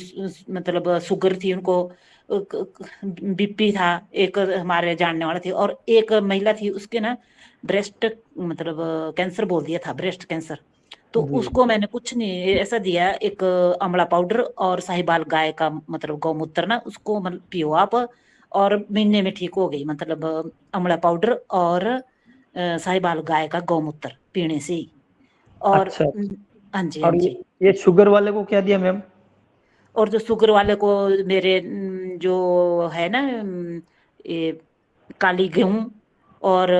मतलब शुगर थी उनको, बीपी था, एक हमारे जानने वाले थे, और एक महिला थी उसके ना ब्रेस्ट मतलब कैंसर बोल दिया था, ब्रेस्ट कैंसर। तो उसको मैंने कुछ नहीं ऐसा दिया, एक अमला पाउडर और साहिवाल गाय का मतलब गौमूत्र ना, उसको मतलब पियो आप, और महीने में ठीक हो गई। मतलब अमला पाउडर और साहिवाल गाय का गौमूत्र पीने से ही। और अच्छा हाँ जी, और हाँ जी। ये शुगर वाले को क्या दिया मैम? और जो शुगर वाले को मेरे जो है ना ये काली गेहूं, और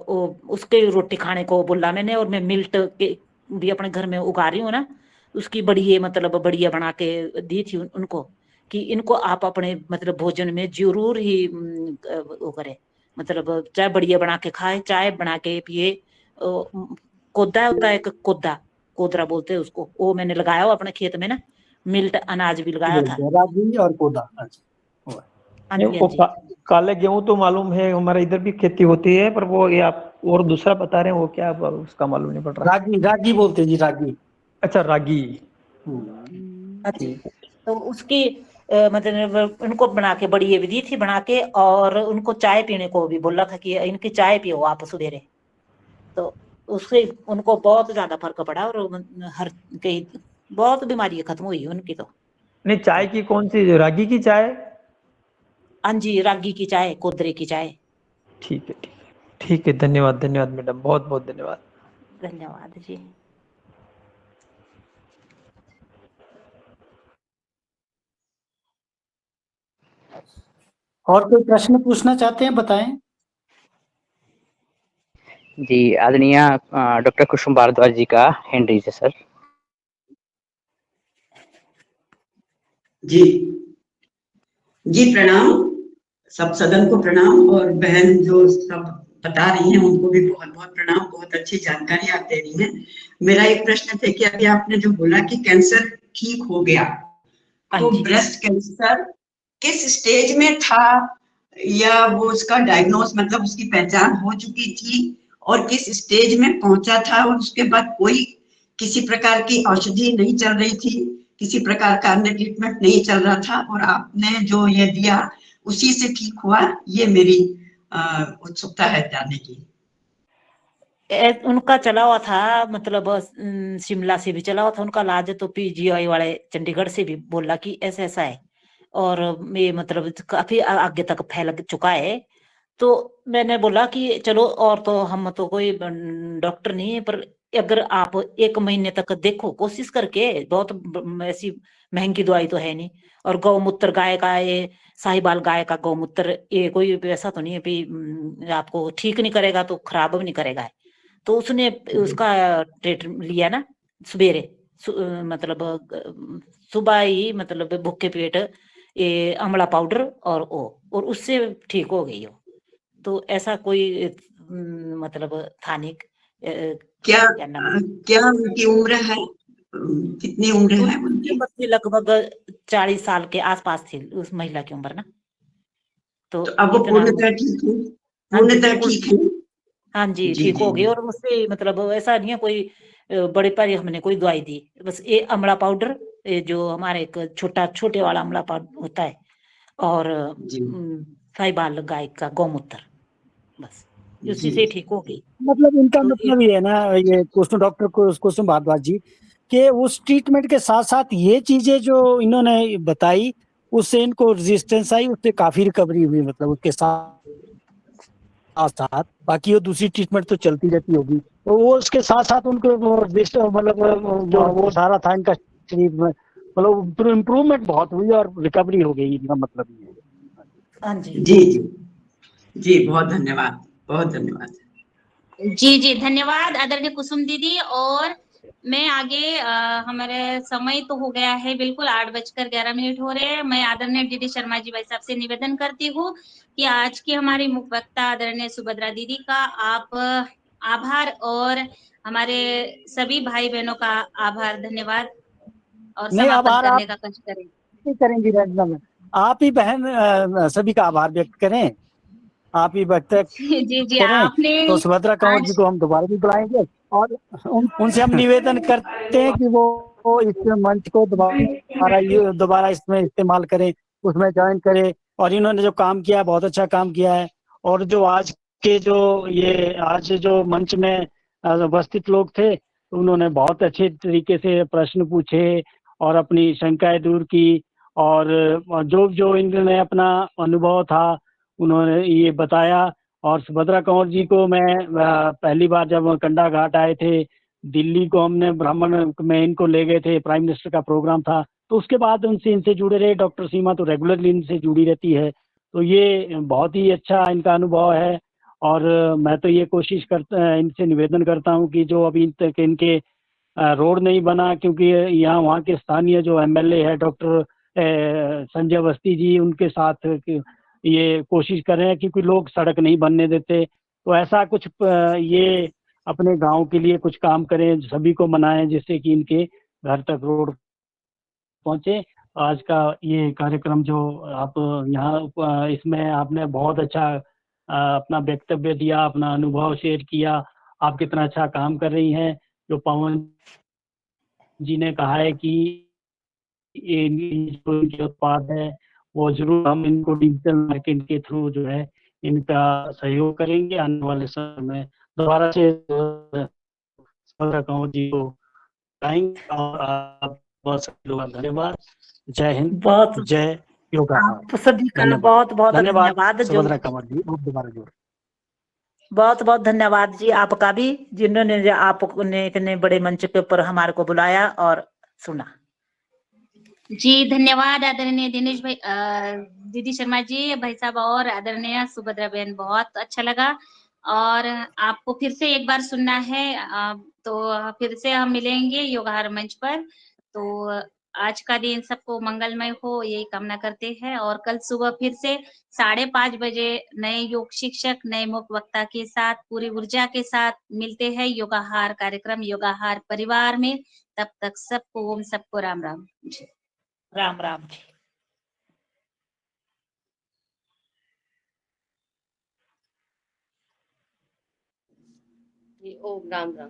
वो उसके रोटी खाने को बोला मैंने, और मैं मिल्ट के भी अपने घर में उगा रही हूँ ना, उसकी बढ़िया मतलब बढ़िया बना के दी थी उनको कि इनको आप अपने मतलब भोजन में जरूर ही वो करें, मतलब चाय बढ़िया बना के खाए, चाय बना के पिए। कोदा होता है, एक कोदा, कोदरा बोलते हैं उसको, वो मैंने लगाया हुआ अपने खेत में ना, मिल्ट अनाज भी लगाया था। रागी और कोदा। अच्छा, हाँ नहीं, जी, वो हाँ जी। काले गेहूं तो मालूम है, हमारे इधर भी खेती होती है, पर वो ये आप और दूसरा बता रहे हैं, वो क्या उसका मालूम नहीं पड़ रहा। रागी, रागी बोलते हैं जी, रागी। अच्छा, रागी। अच्छी, तो उसकी मतलब उनको बना के बढ़िया विधि थी बना के, और उनको चाय पीने को भी बोला था कि इनकी चाय पियो आप सवेरे। तो उससे उनको बहुत ज्यादा फर्क पड़ा, और हर कई बहुत बीमारियां खत्म हुई उनकी तो। नहीं, चाय की कौन सी, रागी की चाय? हाँ जी, रागी की चाय, कोदरे की चाय। ठीक है, ठीक है, ठीक है। धन्यवाद, धन्यवाद मैडम, बहुत बहुत धन्यवाद। धन्यवाद जी। और कोई प्रश्न पूछना चाहते हैं, बताएं। जी, आदरणीय डॉक्टर कुसुम भारद्वाज जी का हैंड रेज है सर। जी जी, प्रणाम, सब सदन को प्रणाम, और बहन जो सब बता रही हैं उनको भी बहुत बहुत प्रणाम, बहुत अच्छी जानकारी आप दे रही हैं। मेरा एक प्रश्न था कि अभी आपने जो बोला कि कैंसर ठीक हो गया, तो ब्रेस्ट कैंसर किस स्टेज में था, या वो उसका डायग्नोस मतलब उसकी पहचान हो चुकी थी, और किस स्टेज में पहुंचा था, और उसके बाद कोई किसी प्रकार की औषधि नहीं चल रही थी, किसी प्रकार का अन्य ट्रीटमेंट नहीं चल रहा था, और आपने जो ये दिया उसी से ठीक हुआ, ये मेरी उत्सुकता है जानने की। उनका चला हुआ था, मतलब शिमला से भी चला हुआ था उनका इलाज, तो पीजीआई वाले चंडीगढ़ से भी बोला कि ऐसा ऐसा है, और ये मतलब काफी आगे तक फैल चुका है। तो मैंने बोला कि चलो, और तो हम तो कोई डॉक्टर नहीं है, पर अगर आप 1 महीने तक देखो कोशिश करके, बहुत ऐसी महंगी दवाई तो है नहीं, और गौमूत्र गाय का, ये साहिवाल गाय का गौमूत्र, ये कोई ऐसा तो नहीं है कि आपको ठीक नहीं करेगा तो खराब भी नहीं करेगा। तो उसने उसका ट्रीट लिया ना सवेरे, मतलब सुबह ही, मतलब भूखे पेट ये आंवला पाउडर और उससे ठीक हो गई हो। तो ऐसा कोई मतलब था नहीं। क्या नाम है? क्या उनकी उम्र है, कितनी उम्र है उनकी उनकी? उम्र थी लगभग 40 साल के आसपास थी उस महिला की उम्र ना। तो अब वो इतना पूर्णतः ठीक है? हाँ जी, पूर्णतः बिल्कुल ठीक है? ठीक। हाँ जी, जी ठीक जी हो गई, और उससे मतलब ऐसा नहीं है कोई बड़े पारी हमने कोई दवाई दी, बस ये आंवला पाउडर, ये जो हमारे एक छोटे वाला आंवला पाउडर होता है, और जी साहिवाल गाय का गौमूत्र, बस उसी जी। से ठीक हो गई। मतलब इनका तो मतलब ये है ना, ये कुसुम, डॉक्टर कुसुम भारद्वाज जी, कि उस ट्रीटमेंट के साथ साथ ये चीजें जो इन्होंने बताई, उससे इनको रेजिस्टेंस आई, उससे काफी रिकवरी हुई, मतलब उसके साथ साथ बाकी वो दूसरी ट्रीटमेंट तो चलती रहती होगी, तो वो उसके साथ साथ उनको मतलब जो वो सारा था इनका शरीर में, मतलब इम्प्रूवमेंट बहुत हुई और रिकवरी हो गई, इनका मतलब ये है। हाँ जी जी जी जी, बहुत धन्यवाद, बहुत धन्यवाद। जी जी, धन्यवाद आदरणीय कुसुम दीदी। और मैं आगे हमारे समय तो हो गया है, बिल्कुल 8:11 हो रहे हैं। मैं आदरणीय डीडी शर्मा जी भाई साहब से निवेदन करती हूँ कि आज की हमारी मुख्य वक्ता आदरणीय सुभद्रा दीदी का आप आभार, और हमारे सभी भाई बहनों का आभार, धन्यवाद, और नहीं, समापन आभार आप करने का कष्ट करें। नहीं करेंगी रंजना में, आप ही बहन सभी का आभार व्यक्त करें, आप ही व्यक्त जी जी, करें, आपने तो सुभद्रा कंवर जी आज को हम दोबारा भी बुलाएंगे, और उनसे हम निवेदन करते हैं कि वो इस मंच को दोबारा इसमें इस्तेमाल करें, उसमें ज्वाइन करें। और इन्होंने जो काम किया है बहुत अच्छा काम किया है, और जो आज के जो ये आज जो मंच में उपस्थित लोग थे, उन्होंने बहुत अच्छे तरीके से प्रश्न पूछे और अपनी शंकाएं दूर की, और जो जो इन्होंने अपना अनुभव था उन्होंने ये बताया। और सुभद्रा कंवर जी को मैं पहली बार जब कंडा घाट आए थे दिल्ली को, हमने ब्राह्मण में इनको ले गए थे, प्राइम मिनिस्टर का प्रोग्राम था, तो उसके बाद इनसे जुड़े रहे। डॉक्टर सीमा तो रेगुलरली इनसे जुड़ी रहती है, तो ये बहुत ही अच्छा इनका अनुभव है। और मैं तो ये कोशिश करता इनसे निवेदन करता हूँ कि जो अभी तक इनके रोड नहीं बना, क्योंकि यहाँ वहाँ के स्थानीय जो एमएलए है डॉक्टर संजय अवस्थी जी, उनके साथ ये कोशिश कर रहे हैं, क्योंकि लोग सड़क नहीं बनने देते। तो ऐसा कुछ ये अपने गांव के लिए कुछ काम करें, सभी को मनाएं, जिससे कि इनके घर तक रोड पहुंचे। आज का ये कार्यक्रम जो आप यहाँ इसमें आपने बहुत अच्छा अपना वक्तव्य दिया, अपना अनुभव शेयर किया, आप कितना अच्छा काम कर रही हैं। जो पवन जी ने कहा है कि ये जो इनके उत्पाद है वो जरूर हम इनको डिजिटल मार्केटिंग के थ्रू जो है इनका सहयोग करेंगे आने वाले समय में। दोबारा से कंवर जी को बताएंगे। और आप बहुत सारे लोग धन्यवाद। जय हिंद, बहुत जय योगा। आप सभी का धन्यवाद। बहुत बहुत धन्यवाद धन्यवाद। जो सुभद्रा कंवर जी, आप दोबारा जोड़। बहुत बहुत धन्यवाद जी आपका भी, जिन्होंने आपने इतने बड़े मंच के ऊपर हमारे को बुलाया और सुना। जी धन्यवाद आदरणीय दिनेश भाई, दीदी शर्मा जी, भाई साहब और आदरणीय सुभद्रा बहन, बहुत अच्छा लगा। और आपको फिर से एक बार सुनना है तो फिर से हम मिलेंगे योगाहार मंच पर। तो आज का दिन सबको मंगलमय हो, यही कामना करते हैं। और कल सुबह फिर से 5:30 बजे नए योग शिक्षक, नए मुख वक्ता के साथ पूरी ऊर्जा के साथ मिलते हैं योगाहार कार्यक्रम, योगाहार परिवार में। तब तक सबको ओम, सबको राम राम। राम राम जी। ओम राम राम।